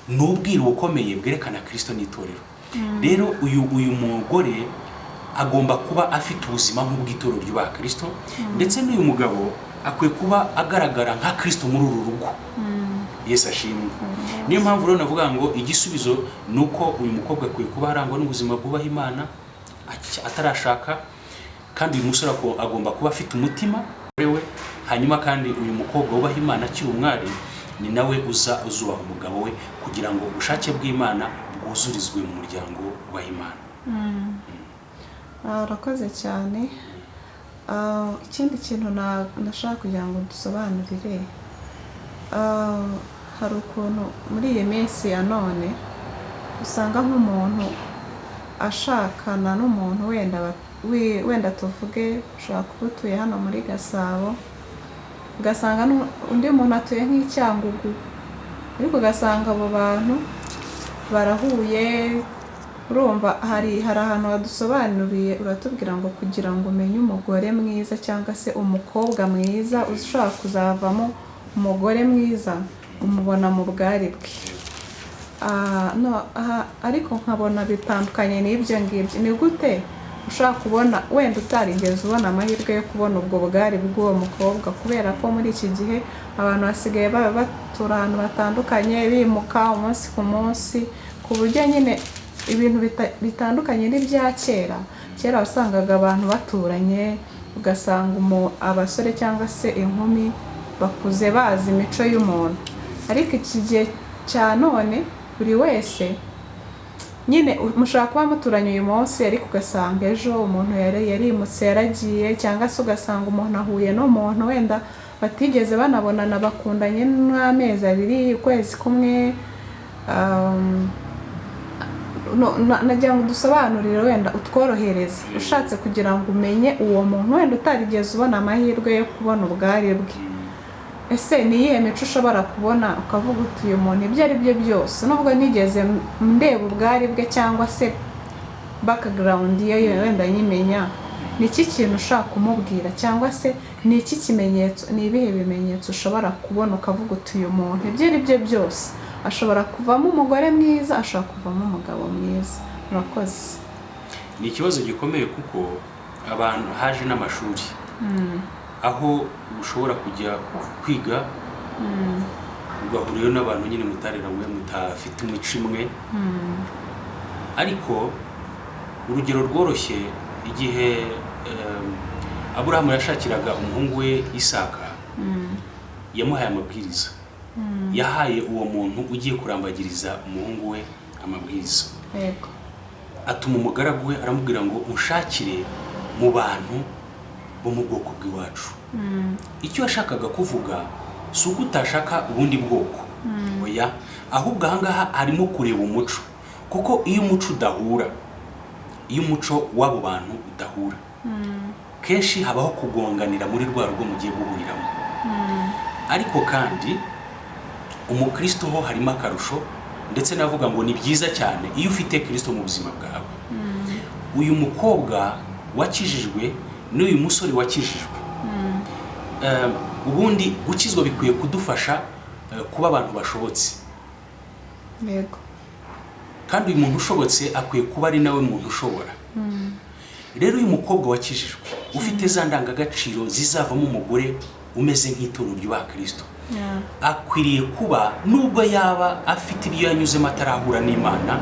ni ubwiru bukomeye bwerekana Kristo n'itorero. Rero uyu mugore agomba kuba afite ubuzima nk'ubw'itorero ry'ubaha Kristo, ndetse n'uyu mugabo akwiye kuba agaragara nka Kristo muri uru rugo. Yesu ashimwe. Niyo mpamvu rero navuga ngo igisubizo ni uko uyu mukobwa akwiye kuba arangwa n'ubuzima bwubaha Imana atarashaka, kandi uyu musore agomba kuba afite umutima we. Hanyuma kandi uyu mukobwa wubaha Imana akiri umwari ni nawe uzubaha umugabo we, kugira ngo ubushake bw'Imana bwuzurizwe mu muryango wubaha Imana. Urakoze cyane. Ikindi kintu nashaka kugira ngo dusobanurire, hari ukuntu muri iyi minsi ya none usanga nk'umuntu ashakana n'umuntu wenda tuvuge ushobora kuba utuye hano muri Gasabo, ugasanga undi muntu atuye nk'Icyangugu, ariko ugasanga abo bantu barahuye. Urumva hari ahantu wadusobanuriye, uratubwira ngo kugira ngo umenye umugore mwiza cyangwa se umukobwa mwiza ushobora kuzavamo umugore mwiza, umubona mu bwari bwe. Ariko nkabona bitandukanye n'ibyo ngibyo. Ni gute ushobora kubona wenda utarigeze ubona amahirwe yo kubona ubwo bwari bw'uwo mukobwa? Kubera ko muri iki gihe abantu basigaye batura ahantu batandukanye, bimuka umunsi ku munsi, ku buryo nyine ibintu bitandukanye n'ibya kera. Kera wasangaga abantu baturanye, ugasanga abasore cyangwa se inkumi bakuze bazi imico y'umuntu. Ariko iki gihe cya none buri wese nyine mushobora kuba muturanye uyu munsi, ariko ugasanga ejo umuntu yarimutse yaragiye, cyangwa se ugasanga umuntu ahuye n'umuntu wenda batigeze banabonana, bakundanye n'amezi 2, ukwezi kumwe. Nagira ngo dusobanurire, wenda utworohereze, ushatse kugira ngo umenye uwo muntu wenda utarigeze ubona amahirwe yo kubona ubwari bwe. Ese ni iyihe mico ushobora kubona ukavuga uti uyu muntu ibyo ari byo byose, nubwo nigeze ndeba ubwari bwe cyangwa se background ye wenda nyimenya, ni iki kintu ushaka kumubwira, cyangwa se ni iki kimenyetso, ni ibihe bimenyetso ushobora kubona ukavuga uti uyu muntu ibyo ari byo byose ashobora kuvamo umugore mwiza, ashobora kuvamo umugabo mwiza? Murakoze. Ni ikibazo gikomeye, kuko abantu haje n'amashuri aho ushobora kujya kwiga ugahurira n'abantu nyine mutareranywe, mutafite imico imwe. Ariko urugero rworoshye, igihe Aburahamu yashakiraga umuhungu we Isaka, yamuhaye amabwiriza. Yahaye uwo muntu ugiye kurambagiriza umuhungu we amabwiriza. Atuma umugaragu we aramubwira ngo unshakire mu bantu bo mu bwoko bw'iwacu. Icyo yashakaga kuvuga si uko utashaka ubundi bwoko, oya, ahubwo ahangaha arimo kureba umuco, kuko iyo umuco udahura, iyo umuco w'abo bantu udahura, kenshi habaho kugonganira muri rwa rugo mugiye guhuriramo. Ariko kandi umukristo ho harimo akarusho, ndetse navuga ngo ni byiza cyane iyo ufite Kristo mu buzima bwawe. Uyu mukobwa wakijijwe n'uyu musore wakijijwe, ubundi gukizwa bikwiye kudufasha kuba abantu bashobotse. yego, kandi uyu muntu ushobotse akwiye kuba ari nawe muntu ushobora. rero uyu mukobwa wakijijwe ufite za ndangagaciro zizavamo umugore umeze nk'ituro ry'ubaha Kristo, akwiriye kuba nubwo yaba afite ibyo yanyuzemo atarahura n'Imana,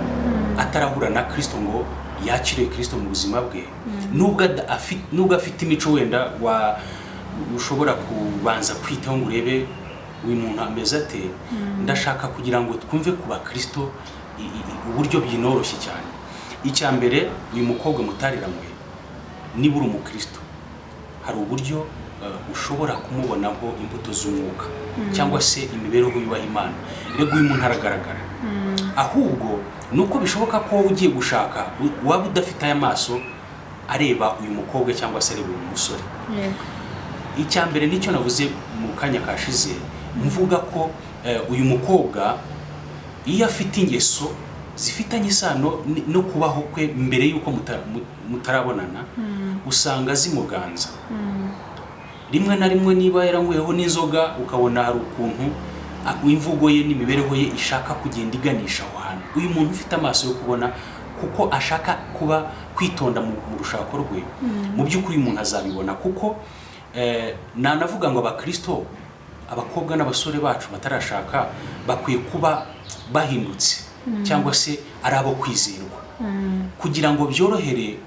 atarahura na Kristo ngo yakire Kristo mu buzima bwe, nubwo afite imico wenda ushobora kubanza kwitaho ngo urebe uyu muntu ameze ate. ndashaka kugira ngo twumve kuba Kristo uburyo byinoroshye cyane. icya mbere, uyu mukobwa mutariranywe, niba uri umukristo, hari uburyo ushobora kumubonamo imbuto z'umwuka cyangwa se imibereho yubaha Imana. rego uyu muntu aragaragara, ahubwo nuko bishoboka ko ugiye gushaka waba udafite aya maso areba uyu mukobwa cyangwa se areba uyu musore. icya mbere nicyo navuze mu kanya kashize, mvuga ko uyu mukobwa iyo afite ingeso zifitanye isano no kubaho kwe mbere y'uko mutarabonana, usanga zimuganza. rimwe na rimwe niba yaranyweho n'inzoga, ukabona hari ukuntu imvugo ye n'imibereho ye ishaka kugenda iganisha aho hantu. uyu muntu ufite amaso yo kubona, kuko ashaka kuba kwitonda mu rushako rwe, mu by'ukuri umuntu azabibona. kuko nanavuga ngo abakristo, abakobwa n'abasore bacu batarashaka bakwiye kuba bahindutse cyangwa se ari abo kwizerwa, kugira ngo byorohere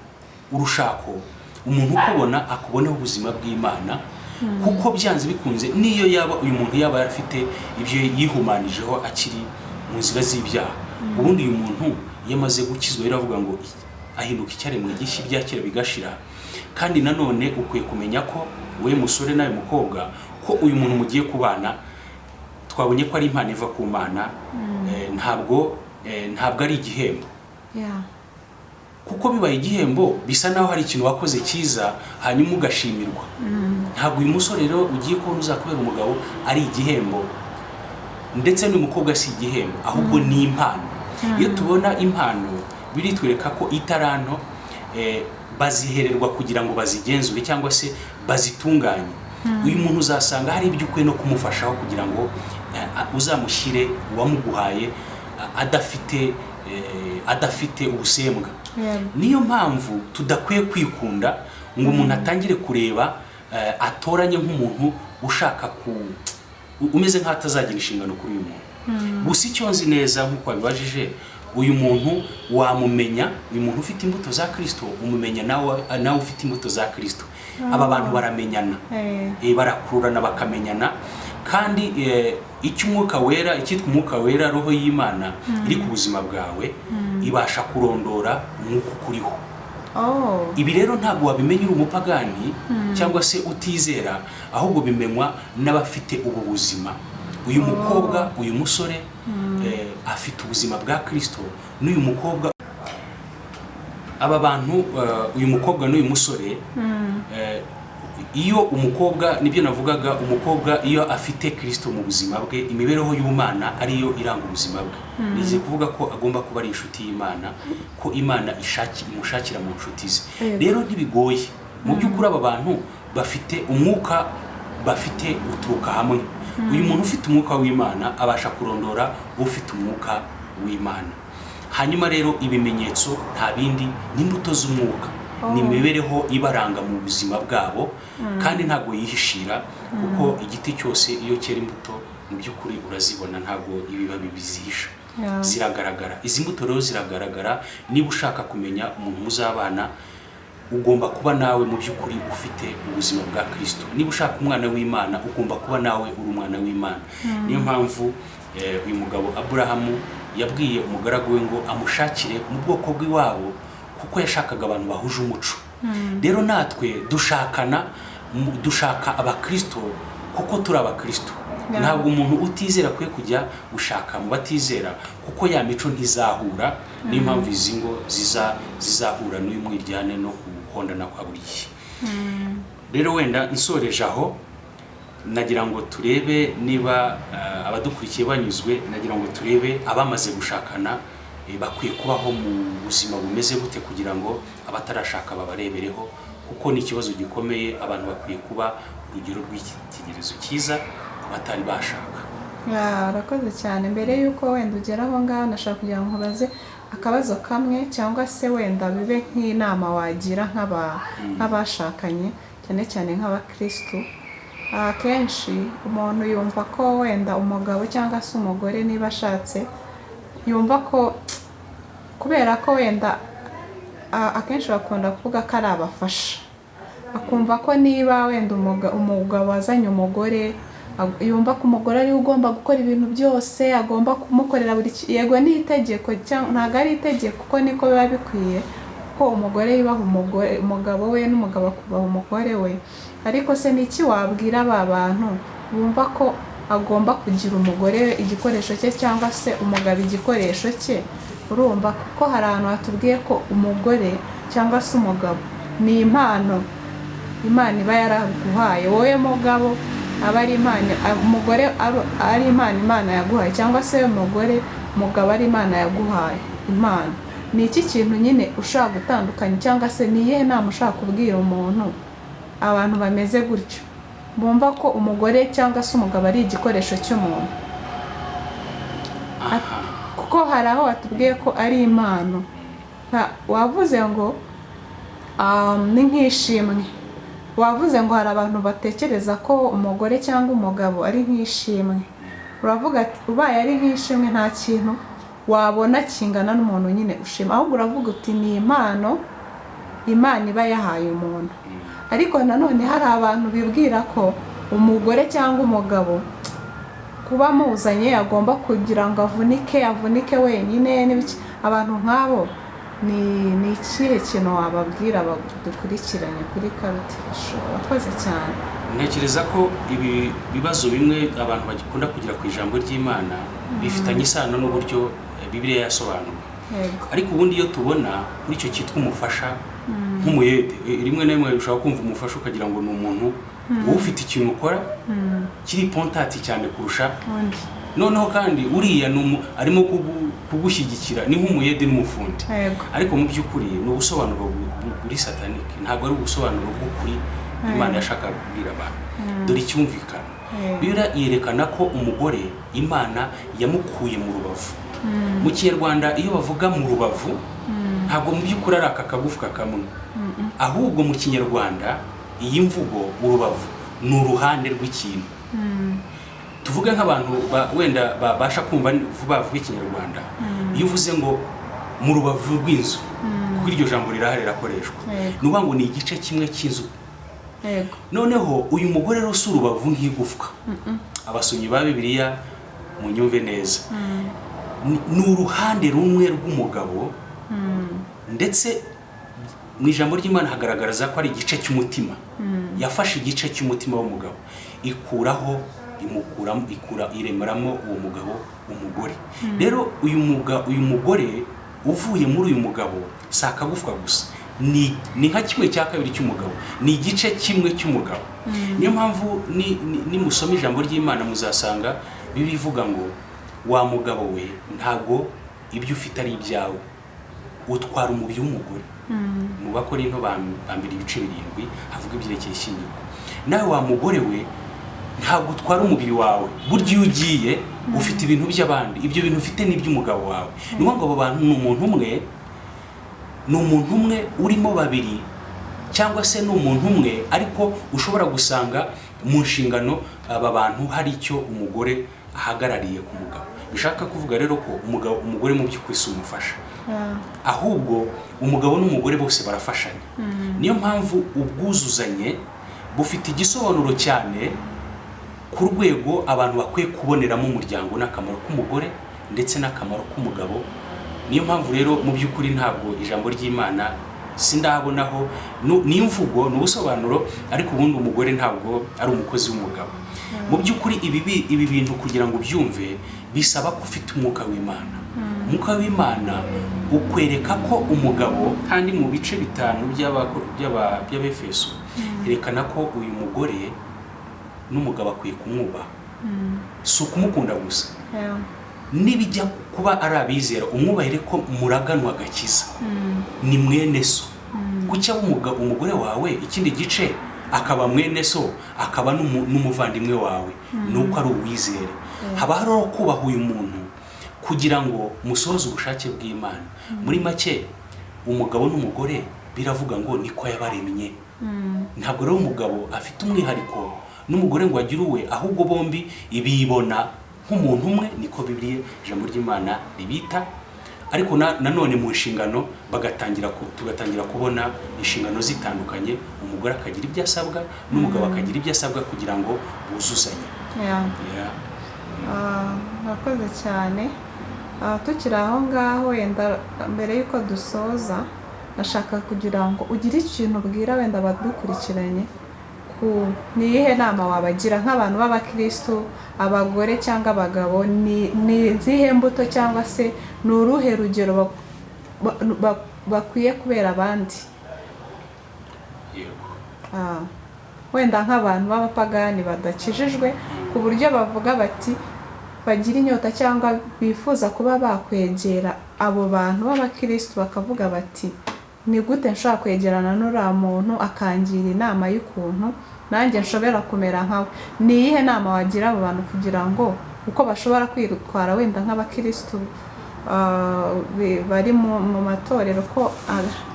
urushako umuntu ukubona akuboneho ubuzima bw'Imana. kuko byanze bikunze niyo yaba uyu muntu yaba afite ibyo yihumanijeho akiri mu nzira z'ibyaha, ubundi uyu muntu yamaze gukizwa biravuga ngo ahinduka icyaremwe gishya, ibyakera bigashira. kandi nanone ukwiye kumenya ko we musore nawe mukobwa, ko uyu muntu mugiye kubana twabonye ko ari impano iva ku Mana, ntabwo ari igihembo. kuko bibaye igihembo bisa naho hari ikintu wakoze cyiza hanyuma ugashimirwa. ntabwo uyu musore rero ugiye kubona uzakubera umugabo ari igihembo, ndetse n'uyu mukobwa si igihembo, ahubwo ni impano. iyo tubona impano biritwereka ko itaranto bazihererwa kugira ngo bazigenzure cyangwa se bazitunganye. uyu muntu uzasanga hari ibyo ukwiye no kumufashaho kugira ngo uzamushyire uwamuguhaye adafite ubusembwa. niyo mpamvu tudakwiye kwikunda ngo umuntu atangire kureba atoranye nk'umuntu ushaka umeze nk'aho atazagira inshingano kuri uyu muntu. gusa icyo nzi neza nk'uko wabibajije, uyu muntu wamumenya, uyu muntu ufite imbuto za Kristo umumenya nawe ufite imbuto za Kristo. aba bantu baramenyana, barakururana bakamenyana. kandi icyitwa umwuka wera, roho y'Imana iri ku buzima bwawe, ibasha kurondora umwuka ukuriho. ibi rero ntabwo wabimenya uri umupagani cyangwa se utizera, ahubwo bimenywa n'abafite ubu buzima. uyu mukobwa, uyu musore afite ubuzima bwa Kristo, n'uyu mukobwa, aba bantu, uyu mukobwa n'uyu musore, iyo umukobwa, nibyo navugaga, umukobwa iyo afite Kristo mu buzima bwe, imibereho y'Imana ariyo iranga ubuzima bwe. nize kuvuga ko agomba kuba ari inshuti y'Imana, ko Imana imushakira mu nshuti ze. rero ntibigoye mu by'ukuri, aba bantu bafite umwuka, bafite uturuka hamwe. uyu muntu ufite umwuka w'Imana abasha kurondora ufite umwuka w'Imana. hanyuma rero ibimenyetso nta bindi n'imbuto z'umwuka, ni imibereho ibaranga mu buzima bwabo. kandi ntabwo yihishira, kuko igiti cyose iyo cyera imbuto mu by'ukuri urazibona, ntabwo ibibabi bizihisha, ziragaragara. izi mbuto rero ziragaragara. niba ushaka kumenya umuntu muzabana, ugomba kuba nawe mu by'ukuri ufite ubuzima bwa Kristo. niba ushaka umwana w'Imana, ugomba kuba nawe uri umwana w'Imana. niyo mpamvu uyu mugabo Aburahamu yabwiye umugaragu we ngo amushakire mu bwoko bw'iwabo, kuko yashakaga abantu bahuje umuco. rero natwe dushaka abakristo kuko turi abakristo. ntabwo umuntu utizera akwiye kujya gushaka mu batizera, kuko ya mico ntizahura. niyo mpamvu izi ngo zizahura n'uyu mwiryane no guhondana kwa buri gihe. rero wenda nsoreje aho, nagira ngo turebe niba abadukurikiye banyuzwe. nagira ngo turebe abamaze gushakana bakwiye kubaho mu buzima bumeze gute, kugira ngo abatarashaka babarebereho, kuko ni ikibazo gikomeye. abantu bakwiye kuba urugero rw'icyitegererezo cyiza ku batari bashaka. Urakoze cyane. Mbere y'uko wenda ugera aho ngaho nashaka kugira ngo nkubaze akabazo kamwe cyangwa se wenda bibe nk'inama wagira nk'abashakanye cyane cyane nk'abakristu. Akenshi umuntu yumva ko wenda umugabo cyangwa se umugore niba ashatse yumva ko kubera ko wenda akenshi bakunda kuvuga ko ari abafasha, akumva ko niba wenda umugabo wazanye umugore yumva ko umugore ariwe ugomba gukora ibintu byose, agomba kumukorera buri yego ni itegeko ntabwo ari itegeko kuko niko biba bikwiye ko umugore yubaha umugabo we n'umugabo akubaha umugore we. Ariko se niki wabwira aba bantu bumva ko agomba kugira umugore we igikoresho cye cyangwa se umugabo igikoresho cye? Urumva ko hari ahantu hatubwiye ko umugore cyangwa se umugabo ni impano Imana iba yaraguhaye wowe mugabo, aba ari impano umugore ari impano Imana yaguhaye, cyangwa se umugabo ari Imana yaguhaye impano. Ni iki kintu nyine ushaka gutandukanya cyangwa se ni iyihe nama ushaka kubwira umuntu abantu bameze gutyo bumva ko umugore cyangwa se umugabo ari igikoresho cy'umuntu? Kuko hari aho watubwiye ko ari impano, wavuze ngo ni nk'ishimwe, wavuze ngo hari abantu batekereza ko umugore cyangwa umugabo ari nk'ishimwe. Uravuga ati ubaye ari nk'ishimwe nta kintu wabona kingana n'umuntu nyine ushima, ahubwo uravuga uti ni impano Imana iba yahaye umuntu. Ariko nanone hari abantu bibwira ko umugore cyangwa umugabo kuba muzanye agomba kugira ngo avunike wenyine n'ibiki. Abantu nk'abo ni ikihe kintu wababwira badukurikiranye kuri Karuti Show? Urakoze cyane. Ntekereza ko ibi bibazo bimwe abantu bagikunda kugira ku ijambo ry'Imana bifitanye isano n'uburyo Bibiliya yasobanuye. Ariko ubundi iyo tubona kuri icyo cyitwa umufasha nk'umuyede, rimwe na rimwe ushobora kumva umufasha ukagira ngo ni umuntu wowe ufite ikintu ukora kiri pontati cyane kurusha noneho kandi uriya arimo kugushyigikira, ni nk'umuyede n'umufundi. Ariko mu by'ukuri ni ubusobanuro buri satanike, ntabwo ari ubusobanuro bw'ukuri Imana yashaka kubwira abantu. Dore icyumvikana, Bibiliya yerekana ko umugore Imana yamukuye mu rubavu. Mu Kinyarwanda iyo bavuga mu rubavu ntabwo mu by'ukuri ari aka kagufwa kamwe, ahubwo mu Kinyarwanda iyi mvugo urubavu ni uruhande rw'ikintu. Tuvuge nk'abantu wenda babasha kumva vuba Ikinyarwanda, iyo uvuze ngo mu rubavu rw'inzu, kuko iryo jambo rirahari rirakoreshwa, ni ukuvuga ngo ni igice kimwe cy'inzu. Noneho uyu mugore rero si urubavu nk'igufwa. Abasomyi ba Bibiliya munyumve neza, ni uruhande rumwe rw'umugabo, ndetse mu ijambo ry'Imana hagaragaraza ko ari igice cy'umutima. Yafashe igice cy'umutima w'umugabo iremeramo uwo mugabo umugore. Rero uyu mugore uvuye muri uyu mugabo si akagufwa gusa, ni nka kimwe cya kabiri cy'umugabo, ni igice kimwe cy'umugabo. Niyo mpamvu nimusoma ijambo ry'Imana muzasanga Bibiliya ivuga ngo wa mugabo we ntabwo ibyo ufite ari ibyawe, utwara umubiri w'umugore. Mu Bakorinto ba mbere ibice 7 havuga ibyerekeye ishyingirwa. Nawe wa mugore we ntabwo utwara umubiri wawe, burya iyo ugiye ufite ibintu by'abandi, ibyo bintu ufite ni iby'umugabo wawe. Ni ngo abo bantu ni umuntu umwe urimo babiri, cyangwa se ni umuntu umwe ariko ushobora gusanga mu nshingano aba bantu hari icyo umugore ahagarariye ku mugabo. Bishaka kuvuga rero ko umugore mu by'ukuri si umufasha, ahubwo umugabo n'umugore bose barafashanya. Niyo mpamvu ubwuzuzanye bufite igisobanuro cyane ku rwego abantu bakwiye kuboneramo umuryango n'akamaro k'umugore ndetse n'akamaro k'umugabo. Niyo mpamvu rero mu by'ukuri ntabwo ijambo ry'Imana sindabonaho ni imvugo, ni ubusobanuro, ariko ubundi umugore ntabwo ari umukozi w'umugabo. Mu by'ukuri ibi bintu kugira ngo ubyumve bisaba ko ufite umwuka w'Imana. Umwuka w'Imana ukwereka ko umugabo, kandi mu bice 5 by'Abefeso yerekana ko uyu mugore n'umugabo akwiye kumwubaha, si ukumukunda gusa. Nibijya kuba ari abizera umwubahire ko muraganwa agakiza, ni mwene so. Kucya umugore wawe ikindi gice akaba mwene so, akaba n'umuvandimwe wawe, nuko ari uwizera. haba hariho kubaha uyu muntu kugira ngo musohoze ubushake bw'Imana. Muri make umugabo n'umugore biravuga ngo niko yabaremye. Ntabwo rero umugabo afite umwihariko n'umugore ngo agire uwe, ahubwo bombi ibibona nk'umuntu umwe, niko Bibiliya ijambo ry'Imana ribita. Ariko nanone mu nshingano tugatangira kubona inshingano zitandukanye, umugore akagira ibyo asabwa n'umugabo akagira ibyo asabwa kugira ngo buzuzanye. Murakoze cyane. Tukiri aho ngaho, wenda mbere y'uko dusoza nashaka kugira ngo ugire ikintu ubwira wenda abadukurikiranye, ni iyihe nama wabagira nk'abantu b'abakristo, abagore cyangwa abagabo? Ni izihe mbuto cyangwa se ni uruhe rugero bakwiye kubera abandi? Wenda nk'abantu b'abapagani badakijijwe, ku buryo bavuga bati bagira inyota cyangwa bifuza kuba bakwegera abo bantu b'abakristo, bakavuga bati ni gute nshobora kwegerana n'uriya muntu akangira inama y'ukuntu nanjye nshobora kumera nkawe? Ni iyihe nama wagira abo bantu kugira ngo uko bashobora kwitwara wenda nk'abakristo bari mu matorero, ko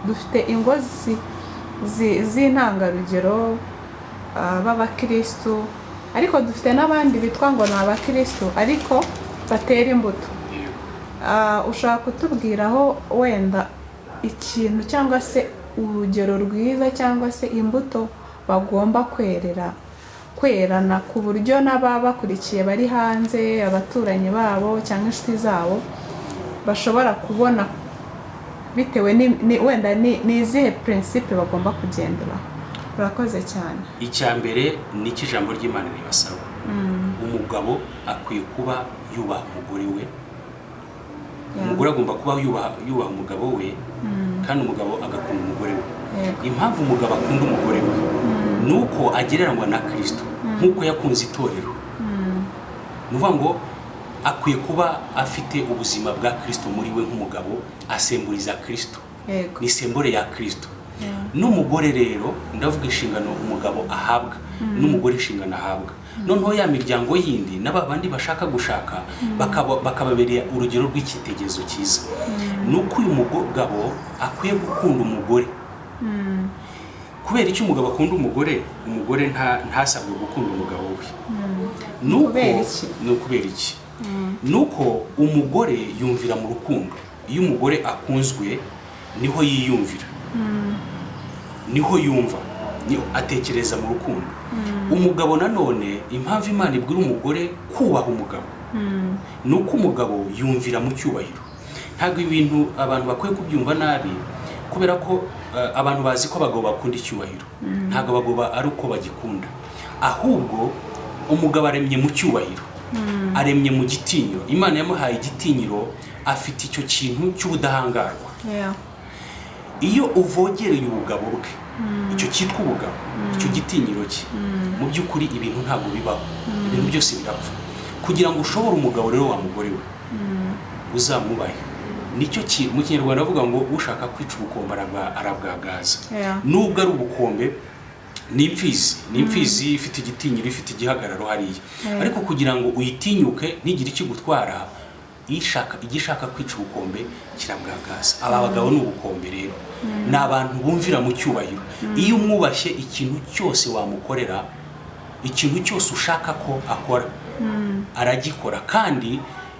dufite ingo z'intangarugero b'abakristo, ariko dufite n'abandi bitwa ngo ni abakristo ariko batera imbuto. Ushaka kutubwiraho wenda ikintu cyangwa se urugero rwiza cyangwa se imbuto bagomba kwerana, ku buryo n'ababakurikiye bari hanze, abaturanyi babo cyangwa inshuti zabo bashobora kubona bitewe wenda ni izihe principe bagomba kugendera? Urakoze cyane. Icya mbere ni iki ijambo ry'Imana ribasaba. Umugabo akwiye kuba yubaha umugore we. Umugore agomba kuba yubaha umugabo we, kandi umugabo agakunda umugore we. Impamvu umugabo akunda umugore we nuko agereranywa na Kristo, nkuko yakunze itorero. Nuvuga ngo akwiye kuba afite ubuzima bwa Kristo muri we nk'umugabo, asemburiza Kristo. Ni sembore ya Kristo. N'umugore rero ndavuga inshingano umugabo ahabwa n'umugore inshingano ahabwa. Noneho ya miryango yindi n'abandi bashaka gushaka bakababereye urugero rw'icyitegererezo cyiza. Nuko uyu mugabo akwiye gukunda umugore. Kubera icyo umugabo akunda umugore, umugore ntasabwe gukunda umugabo we. Kubera iki? Nuko umugore yumvira mu rukundo. Iyo umugore akunzwe niho yiyumvira, niho yumva, atekereza mu rukundo. Umugabo nanone, impamvu Imana ibwira umugore kubaha umugabo, nuko umugabo yumvira mu cyubahiro. Ntabwo ibintu abantu bakwiye kubyumva nabi, kubera ko abantu bazi ko abagabo bakunda icyubahiro. Ntabwo abagabo ari uko bagikunda, ahubwo umugabo aremye mu cyubahiro, aremye mu gitinyiro. Imana yamuhaye igitinyiro, afite icyo kintu cy'ubudahangarwa. Iyo uvogereye ubugabo bwe, icyo cyitwa ubugabo, icyo gitinyiro cye, mu by'ukuri ibintu ntabwo bibaho, ibintu byose birapfa. Kugira ngo ushobore umugabo rero wa mugore we, uzamwubahe. Nicyo mu Kinyarwanda bavuga ngo ushaka kwica ubukombe arabwagaza. Nubwo ari ubukombe, ni imfizi ifite igitinyiro, ifite igihagararo hariya. Ariko kugira ngo uyitinyuke ntigire icyo gutwara, igishaka kwica ubukombe kirabwagaza. Aba bagabo ni ubukombe rero, ni abantu bumvira mu cyubahiro. Iyo umwubashye, ikintu cyose wamukorera, ikintu cyose ushaka ko akora, aragikora. Kandi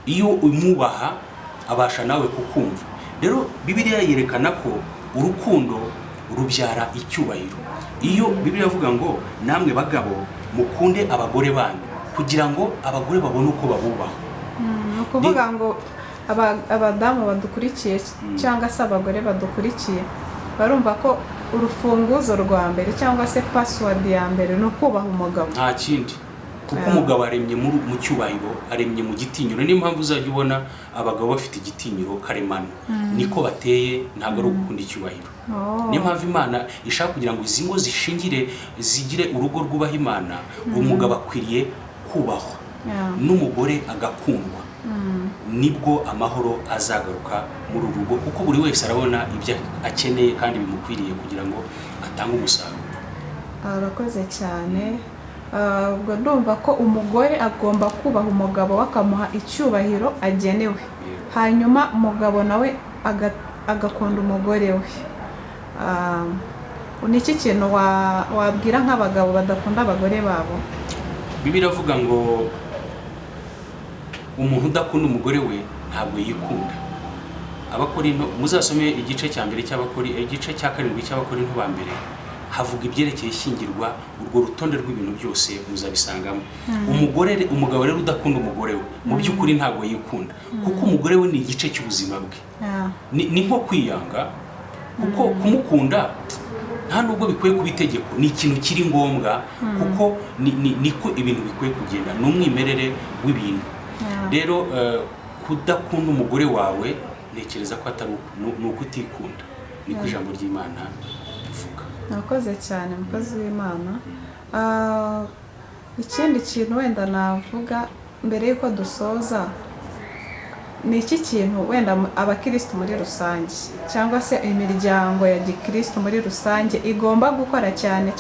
iyo umwubaha, abasha nawe kukumva. Rero Bibiliya yerekana ko urukundo rubyara icyubahiro. Iyo Bibiliya avuga ngo namwe bagabo mukunde abagore banyu, kugira ngo abagore babone uko babubaha. Ukuvuga ngo abadamu badukurikiye cyangwa se abagore badukurikiye barumva ko urufunguzo rwa mbere cyangwa se password ya mbere ni ukubaha umugabo, nta kindi. Kuko umugabo aremye mu cyubahiro, aremye mu gitinyiro. Niyo mpamvu uzajya ubona abagabo bafite igitinyiro karemano, niko bateye, ntabwo ari ugukunda icyubahiro. Niyo mpamvu Imana ishaka kugira ngo izi ngo zigire urugo rwubaha Imana. Umugabo akwiriye kubahwa, n'umugore agakundwa. Nibwo amahoro azagaruka muri uru rugo, kuko buri wese arabona ibyo akeneye kandi bimukwiriye kugira ngo atange umusaruro. Arakoze cyane. ubwo ndumva ko umugore agomba kubaha umugabo we akamuha icyubahiro agenewe, hanyuma umugabo nawe agakunda umugore we. Ni iki kintu wabwira nk'abagabo badakunda abagore babo? Bibiliya iravuga ngo umuntu udakunda umugore we ntabwo yikunda. Abakorinto, muzasome igice cya mbere igice cya 7 cy'Abakorinto ba mbere, havuga ibyerekeye ishyingirwa, urwo rutonde rw'ibintu byose muzabisangamo. Umugabo rero udakunda umugore we mu by'ukuri ntabwo yikunda, kuko umugore we ni igice cy'ubuzima bwe. Ni nko kwiyanga, kuko kumukunda nta nubwo bikwiye kuba itegeko, ni ikintu kiri ngombwa, kuko niko ibintu bikwiye kugenda, ni umwimerere w'ibintu. Rero kudakunda umugore wawe ntekereza ko atari nuko utikunda, niko ijambo ry'Imana rivuga. Nakoze cyane mukozi w'Imana. Ikindi kintu wenda navuga mbere yuko dusoza, ni iki kintu wenda abakristo muri rusange cyangwa se imiryango ya gikristo muri rusange igomba gukora cyane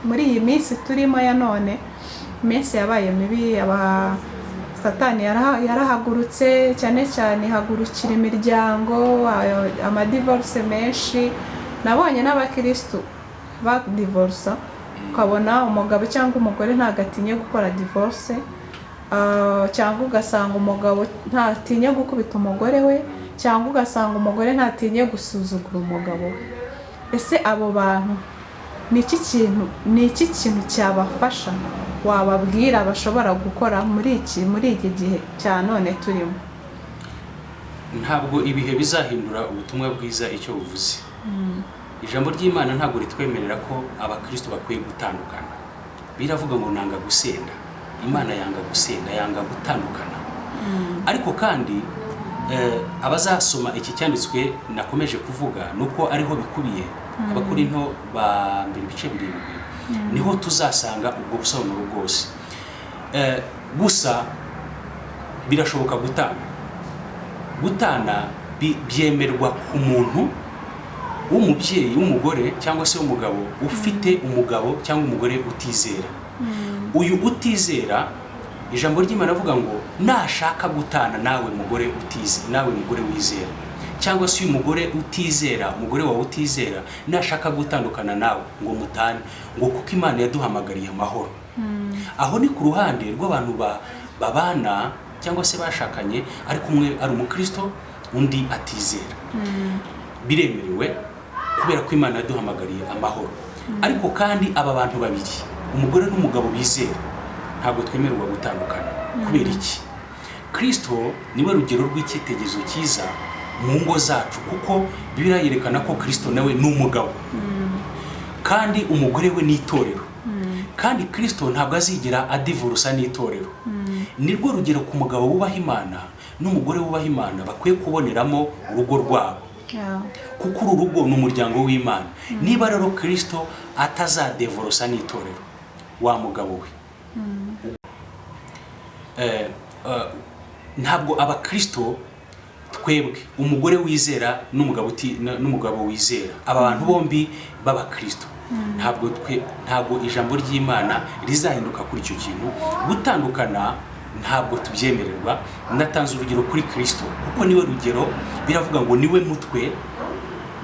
muri iyi minsi turimo ya none, iminsi yabaye mibi, Satani yarahagurutse cyane hagurukira imiryango, amadivorce menshi. Nabonye n'abakristo ba divorce, ukabona umugabo cyangwa umugore ntagatinye gukora divorce, cyangwa ugasanga umugabo ntatinye gukubita umugore we, cyangwa ugasanga umugore ntatinye gusuzugura umugabo we. Ese abo bantu ni iki kintu cyabafasha wababwira bashobora gukora muri iki gihe cya none turimo? Ntabwo ibihe bizahindura ubutumwa bwiza icyo buvuze. Ijambo ry'Imana ntabwo ritwemerera ko abakristo bakwiye gutandukana. Biravuga ngo nanga gusenda. Imana yanga gusenda, yanga gutandukana. Ariko kandi abazasoma iki cyanditswe nakomeje kuvuga nuko ariho bikubiye, Abakorinto ba mbere ibice 7, niho tuzasanga ubwo busobanuro bwose. Gusa birashoboka gutana byemerwa ku muntu w'umubyeyi w'umugore cyangwa se w'umugabo ufite umugabo cyangwa umugore utizera. Uyu utizera, ijambo ry'Imana avuga ngo nashaka gutana nawe mugore wizera, cyangwa se uyu mugore utizera, umugore wawe utizera nashaka gutandukana nawe ngo mutane, ngo kuko Imana yaduhamagariye amahoro. Aho ni ku ruhande rw'abantu babana cyangwa se bashakanye, ariko umwe ari umukristo undi atizera. Biremerewe kubera ko Imana yaduhamagariye amahoro. Ariko kandi aba bantu babiri, umugore n'umugabo bizera, ntabwo twemererwa gutandukana. Kubera iki? Kristo niwe rugero rw'icyitegererezo cyiza mu ngo zacu, kuko Bibiliya yerekana ko Kristo nawe ni umugabo, kandi umugore we ni itorero. Kandi Kristo ntabwo azigera adivorusa n'itorero. Nirwo rugero ku mugabo wubaha Imana n'umugore wubaha Imana bakwiye kuboneramo urugo rwabo, kuko uru rugo ni umuryango w'Imana. Niba rero Kristo atazadevorusa n'itorero, wa mugabo we ntabwo abakristo twebwe, umugore wizera n'umugabo wizera, aba bantu bombi b'abakristo, ntabwo ijambo ry'Imana rizahinduka kuri icyo kintu. Gutandukana ntabwo tubyemererwa. Natanze urugero kuri Kristo, kuko niwe rugero. Biravuga ngo niwe mutwe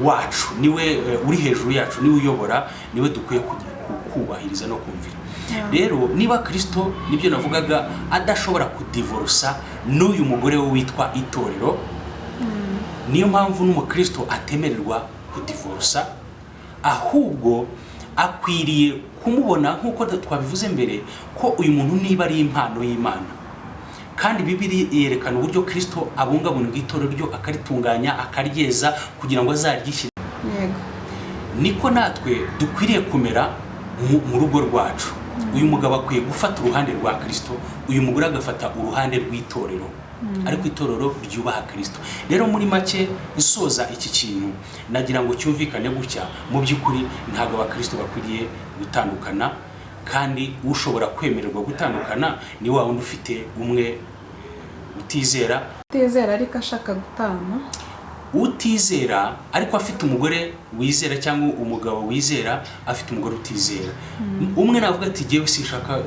wacu, niwe uri hejuru yacu, niwe uyobora, niwe dukwiye kubahiriza no kumvira. Rero niba Kristo, nibyo navugaga, adashobora kudivorusa n'uyu mugore we witwa itorero, niyo mpamvu n'umukristo atemererwa kudivorusa, ahubwo akwiriye kumubona nk'uko twabivuze mbere ko uyu muntu niba ari impano y'Imana. Kandi Bibiliya yerekana uburyo Kristo abungabunga itorero ryo, akaritunganya, akaryeza kugira ngo azaryishyire. Niko natwe dukwiriye kumera mu rugo rwacu. Uyu mugabo akwiye gufata uruhande rwa Kristo, uyu mugore agafata uruhande rw'itorero, ariko itorero ryubaha Kristo. Rero muri make isoza iki kintu nagira ngo cyumvikane gutya, mu by'ukuri ntabwo abakristo bakwiriye gutandukana, kandi ushobora kwemererwa gutandukana ni wa wundi ufite umwe utizera ariko ashaka gutana. utizera ariko afite umugore wizera cyangwa umugabo wizera afite umugore utizera, umwe navuga ati jyewe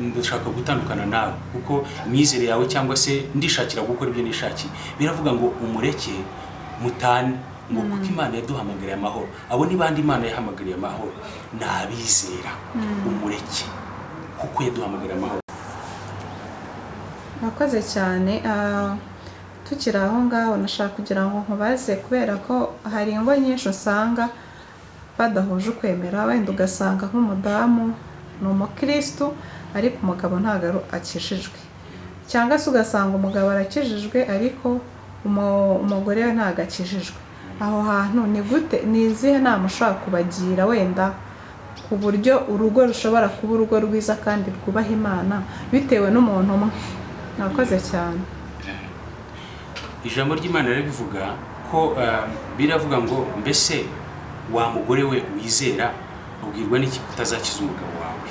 ndashaka gutandukana nawe kuko imyizere yawe cyangwa se ndishakira gukora ibyo nishakiye, biravuga ngo umureke mutane, ngo kuko Imana yaduhamagariye amahoro. Abo ni bandi Imana yahamagariye amahoro, nabizera, umureke kuko yaduhamagariye amahoro. Nakoze cyane. Tukiri aho ngaho nashaka kugira ngo nkubaze, kubera ko hari ingo nyinshi usanga badahuje ukwemera, wenda ugasanga nk'umudamu ni umukristo ariko umugabo ntabwo akijijwe, cyangwa se ugasanga umugabo arakijijwe ariko umugore we ntabwo akijijwe. Aho hantu ni gute, ni izihe nama ushaka kubagira wenda ku buryo urugo rushobora kuba urugo rwiza kandi rwubaha Imana bitewe n'umuntu umwe? Nakoze cyane. Ijambo ry'Imana rirabivuga ko biravuga ngo mbese wa mugore we wizera ubwirwa n'iki kutazakiza umugabo wawe?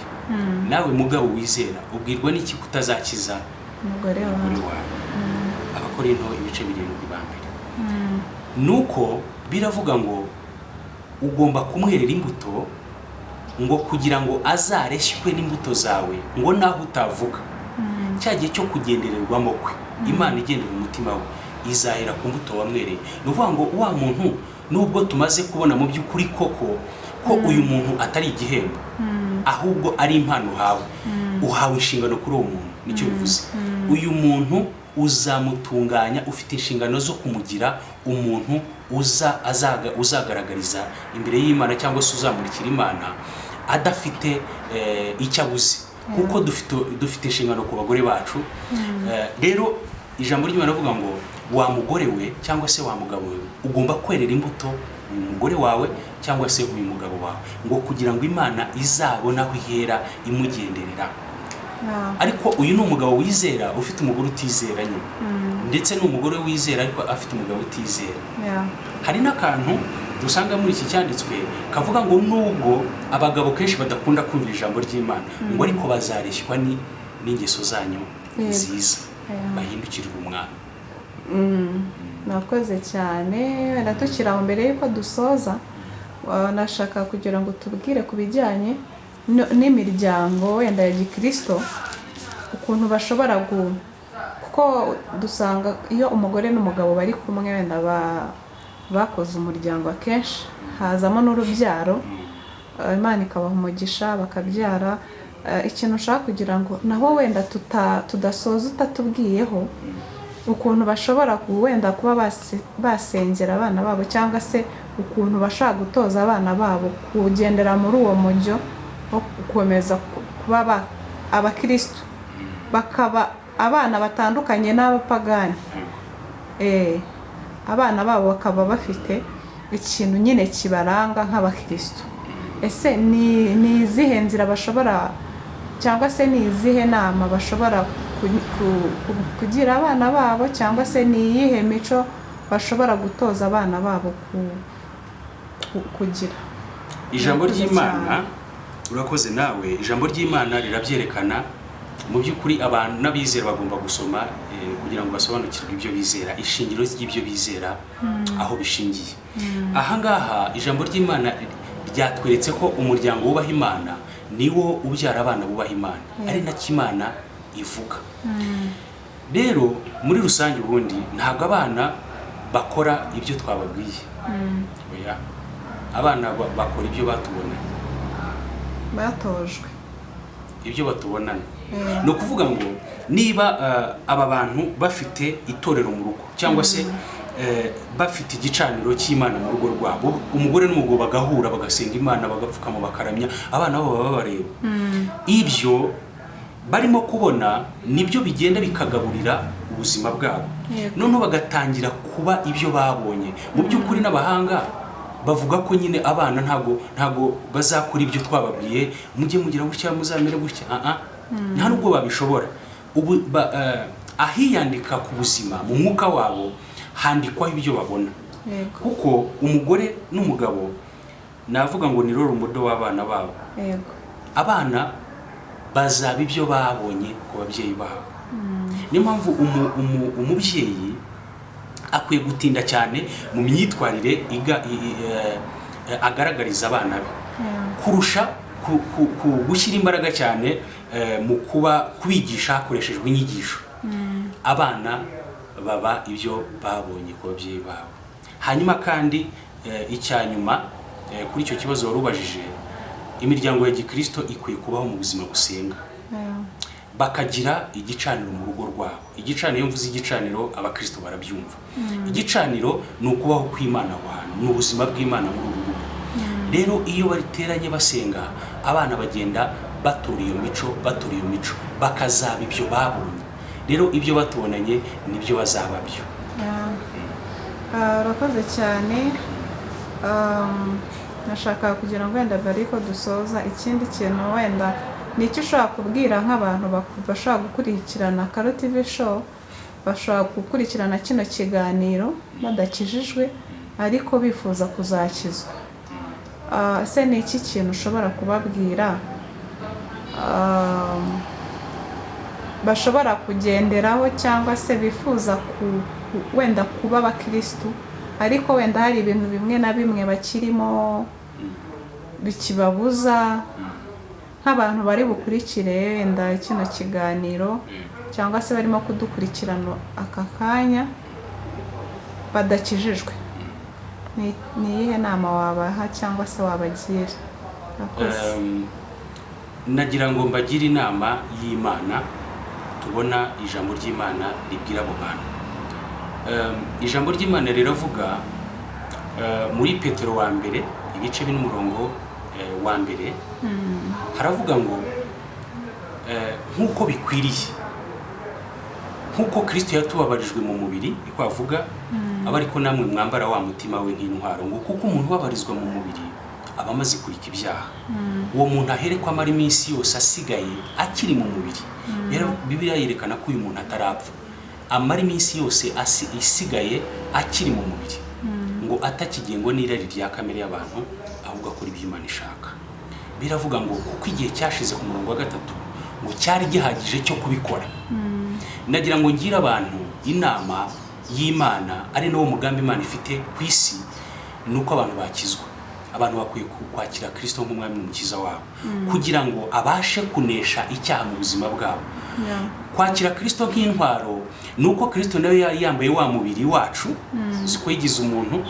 Nawe mugabo wizera ubwirwa n'iki kutazakiza umugore wawe? Abakorinto ibice 7 ba mbere. Nuko biravuga ngo ugomba kumwerera imbuto ngo kugira ngo azareshywe n'imbuto zawe, ngo naho utavuga cya gihe cyo kugendererwamo kwe Imana igendera umutima we izahera ku mbuto wamwereye. Ni ukuvuga ngo wa muntu nubwo tumaze kubona mu by'ukuri koko ko uyu muntu atari igihembo ahubwo ari impano uhawe inshingano kuri uwo muntu, nicyo bivuze. Uyu muntu uzamutunganya, ufite inshingano zo kumugira umuntu uzagaragariza imbere y'Imana cyangwa se uzamurikira Imana adafite icyo abuze, kuko dufite inshingano ku bagore bacu. Rero ijambo ry'Imana rivuga ngo wa mugore we cyangwa se wa mugabo we ugomba kwerera imbuto uyu mugore wawe cyangwa se uyu mugabo wawe, ngo kugira ngo Imana izabona aho ihera imugenderera. Ariko uyu ni umugabo wizera ufite umugore utizera nyine, ndetse n'umugore wizera ariko afite umugabo utizera. Hari n'akantu dusanga muri iki cyanditswe kavuga ngo nubwo abagabo kenshi badakunda kumva ijambo ry'Imana, ngo ariko bazareshywa n'ingeso zanyu nziza, bahindukirira umwana. Nakoze cyane. Wenda tukiri aho mbere y'uko dusoza, nashaka kugira ngo tubwire ku bijyanye n'imiryango wenda ya gikristo, ukuntu bashobora kuko dusanga iyo umugore n'umugabo bari kumwe wenda bakoze umuryango, akenshi hazamo n'urubyaro, Imana ikabaha umugisha bakabyara. Ikintu ushaka kugira ngo naho wenda tudasoza utatubwiyeho ukuntu bashobora wenda kuba basengera abana babo, cyangwa se ukuntu bashaka gutoza abana babo kugendera muri uwo mujyo wo gukomeza kuba abakristo, bakaba abana batandukanye n'abapagani. Abana babo bakaba bafite ikintu nyine kibaranga nk'abakristo. Ese ni izihe nzira bashobora, cyangwa se ni izihe nama bashobora kugira abana babo, cyangwa se ni iyihe mico bashobora gutoza abana babo kugira? Ijambo ry'Imana, urakoze nawe, ijambo ry'Imana rirabyerekana. Mu by'ukuri abantu n'abizera bagomba gusoma kugira ngo basobanukirwe ibyo bizera, ishingiro ry'ibyo bizera aho bishingiye. Ahangaha ijambo ry'Imana ryatweretse ko umuryango wubaha Imana niwo ubyara abana bubaha Imana, ari nacyo Imana ivuga. Rero muri rusange ubundi ntabwo abana bakora ibyo twababwiye, abana bakora ibyo batubonanye, batojwe ibyo batubonana. Ni ukuvuga ngo niba aba bantu bafite itorero mu rugo cyangwa se bafite igicaniro cy'Imana mu rugo rwabo, umugore n'umugabo bagahura bagasenga Imana, bagapfukama bakaramya, abana babo baba bareba ibyo barimo kubona, nibyo bigenda bikagaburira ubuzima bwabo. Noneho bagatangira kuba ibyo babonye. Mu by'ukuri n'abahanga bavuga ko nyine abana ntago bazakora ibyo twababwiye, mujye mugira gutya muzamere gutya, nta nubwo babishobora. Ahiyandika ku buzima mu mwuka wabo handikwaho ibyo babona. Kuko umugore n'umugabo navuga ngo ni rero umudo w'abana babo. Abana bazaba ibyo babonye ku babyeyi babo. Niyo mpamvu umubyeyi akwiye gutinda cyane mu myitwarire agaragariza abana be kurusha gushyira imbaraga cyane mu kubigisha hakoreshejwe inyigisho. Abana baba ibyo babonye ku babyeyi babo. Hanyuma kandi icyanyuma kuri icyo kibazo warubajije, imiryango ya Gikristo ikwiye kubaho mu buzima gusenga, bakagira igicaniro mu rugo rwabo. Igicaniro, iyo mvuze igicaniro abakristo barabyumva. Igicaniro ni ukubaho kw'Imana aho hantu, ni ubuzima bw'Imana muri uru rugo. Rero iyo bariteranye basenga, abana bagenda batura iyo mico bakazaba ibyo babonye. Rero ibyo batubonanye nibyo bazaba byo. Urakoze cyane. Nashaka kugira ngo wenda bari ko dusoza, ikindi kintu wenda nicyo ushobora kubwira nk'abantu bashobora gukurikirana Karo TV show, bashobora gukurikirana kino kiganiro badakijijwe ariko bifuza kuzakizwa. Ese ni iki kintu ushobora kubabwira bashobora kugenderaho, cyangwa se bifuza wenda kuba abakristo ariko wenda hari ibintu bimwe na bimwe bakirimo bikibabuza, nk'abantu bari bukurikire wenda kino kiganiro cyangwa se barimo kudukurikirana aka kanya badakijijwe, ni iyihe nama wabaha cyangwa se wabagira? Nagira ngo mbagire inama y'Imana. Tubona ijambo ry'Imana ribwira abo bantu. Ijambo ry'Imana riravuga muri Petero wa mbere ibice n'umurongo wa mbere, haravuga ngo nk'uko bikwiriye, nk'uko Kristo yatubabarijwe mu mubiri, niko avuga, aba ariko namwe mwambara wa mutima we nk'intwaro, ngo kuko umuntu ubabarizwa mu mubiri aba amaze kurika ibyaha. Uwo muntu aherekwa amara iminsi yose asigaye akiri mu mubiri. Rero Bibiliya yerekana ko uyu muntu atarapfa, amara iminsi yose isigaye akiri mu mubiri, ngo atakigengwa n'irari rya kamere y'abantu, ahubwo akora ibyo Imana ishaka. Biravuga ngo kuko igihe cyashize ku murongo wa 3 ngo cyari gihagije cyo kubikora. Nagira ngo ngire abantu inama y'Imana, ari nawo mugambi Imana ifite ku isi, nuko abantu bakizwa. Abantu bakwiye kwakira Kristo nk'umwami n'umukiza wabo, kugira ngo abashe kunesha icyaha mu buzima bwabo. Kwakira Kristo nk'intwaro nuko Kristo nawe yambaye wa mubiri wacu, ziko yigize umuntu,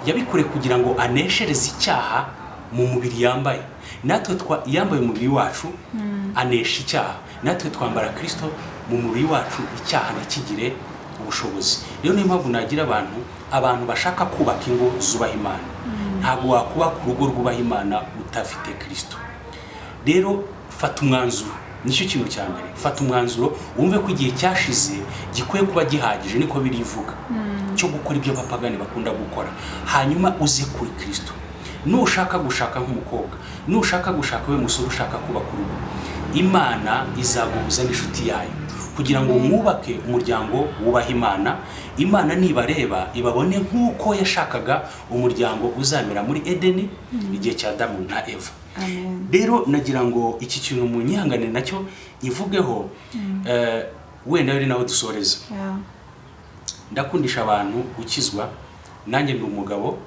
yabikore kugira ngo aneshereze icyaha mu mubiri yambaye. Natwe yambaye umubiri wacu anesha icyaha, natwe twambara Kristo mu mubiri wacu, icyaha ntikigire ubushobozi. Rero niyo mpamvu nagira abantu bashaka kubaka ingo zubaha Imana. Ntabwo wakubaka urugo rwubaha Imana utafite Kristo. Rero fata umwanzuro, nicyo kintu cya mbere. Fata umwanzuro, wumve ko igihe cyashize gikwiye kuba gihagije, niko birivuga, cyo gukora ibyo abapagani bakunda gukora, hanyuma uze kuri Kristo. Nushaka gushaka nk'umukobwa, nushaka gushaka we musore ushaka kubaka urugo, Imana izaguhuza n'inshuti yayo kugira ngo mwubake umuryango wubaha Imana. Imana nibareba ibabone nk'uko yashakaga umuryango uzamera muri Edeni igihe cya Adamu na Eva. Rero nagira ngo iki kintu munyihangane nacyo ivugeho, wenda ari naho dusoreza. Ndakundisha abantu gukizwa, nanjye ndi umugabo,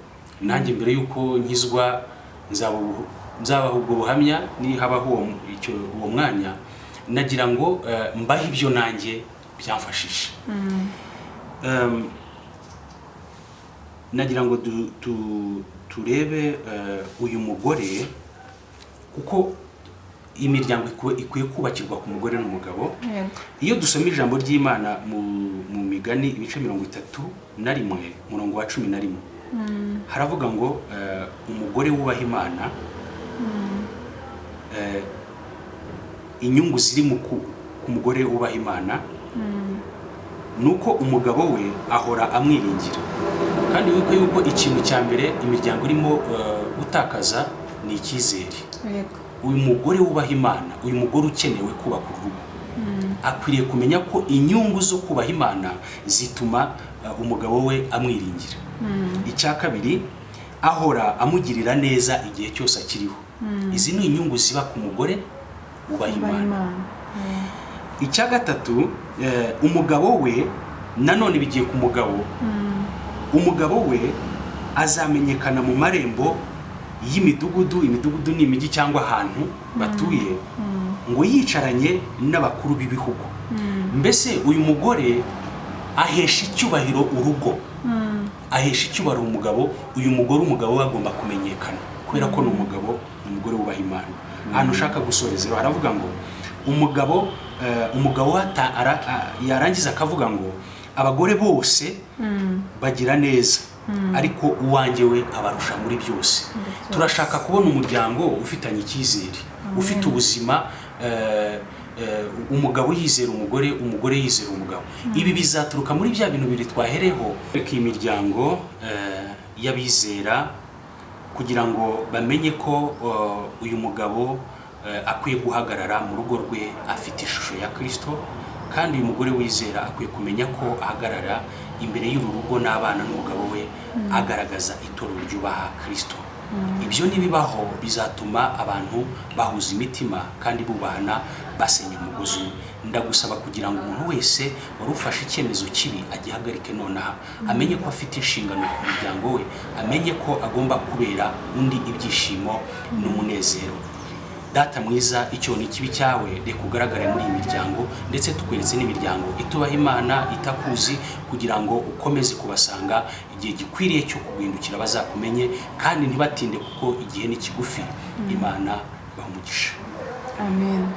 nanjye mbere yuko nkizwa nzabaha ubwo buhamya ni habaho uwo mwanya. Nagira ngo mbahe ibyo nanjye byamfashije. Nagira ngo turebe uyu mugore, kuko imiryango ikwiye kubakirwa ku mugore n'umugabo. Iyo dusoma ijambo ry'Imana mu Migani ibice 31 murongo wa 11, haravuga ngo umugore wubaha Imana, inyungu ziri ku mugore wubaha Imana nuko umugabo we ahora amwiringira. Kandi wibuke yuko ikintu cya mbere imiryango irimo gutakaza ni icyizere. Uyu mugore wubaha Imana, uyu mugore ukenewe kubaka urugo, akwiriye kumenya ko inyungu zo kubaha Imana zituma umugabo we amwiringira. Icya kabiri, ahora amugirira neza igihe cyose akiriho. Izi ni inyungu ziba ku mugore wubaha Imana. Icya gatatu, umugabo we nanone bigiye ku mugabo. Umugabo we azamenyekana mu marembo y'imidugudu ni imijyi cyangwa ahantu batuye, ngo yicaranye n'abakuru b'ibihugu. Mbese uyu mugore ahesha icyubahiro urugo, ahesha icyubahiro umugabo. Uyu umugabo we agomba kumenyekana kubera ko ni umugore wubaha Imana. Ahantu ushaka gusoreza aravuga ngo umugabo yarangiza akavuga ngo abagore bose bagira neza, ariko uwanjye we abarusha muri byose. Turashaka kubona umuryango ufitanye icyizere, ufite ubuzima, umugabo yizera umugore, umugore yizera umugabo. Ibi bizaturuka muri bya bintu biri twahereho, reka imiryango y'abizera kugira ngo bamenye ko uyu mugabo akwiye guhagarara mu rugo rwe afite ishusho ya Kristo, kandi uyu mugore wizera akwiye kumenya ko ahagarara imbere y'uru rugo n'abana n'umugabo we agaragaza itorero ryubaha Kristo. Ibyo nibibaho bizatuma abantu bahuza imitima kandi bubahana, basenya umugozi. Ndagusaba kugira ngo umuntu wese wari ufashe icyemezo kibi agihagarike nonaha, amenye ko afite inshingano ku muryango we, amenye ko agomba kubera undi ibyishimo n'umunezero. Data mwiza, icyo ni kibi cyawe reka ugaragare muri iyi miryango, ndetse tukweretse n'imiryango itubaha Imana itakuzi, kugira ngo ukomeze kubasanga igihe gikwiriye cyo kuguhindukira bazakumenye, kandi ntibatinde kuko igihe ni kigufi. Imana ibahe umugisha. Amen.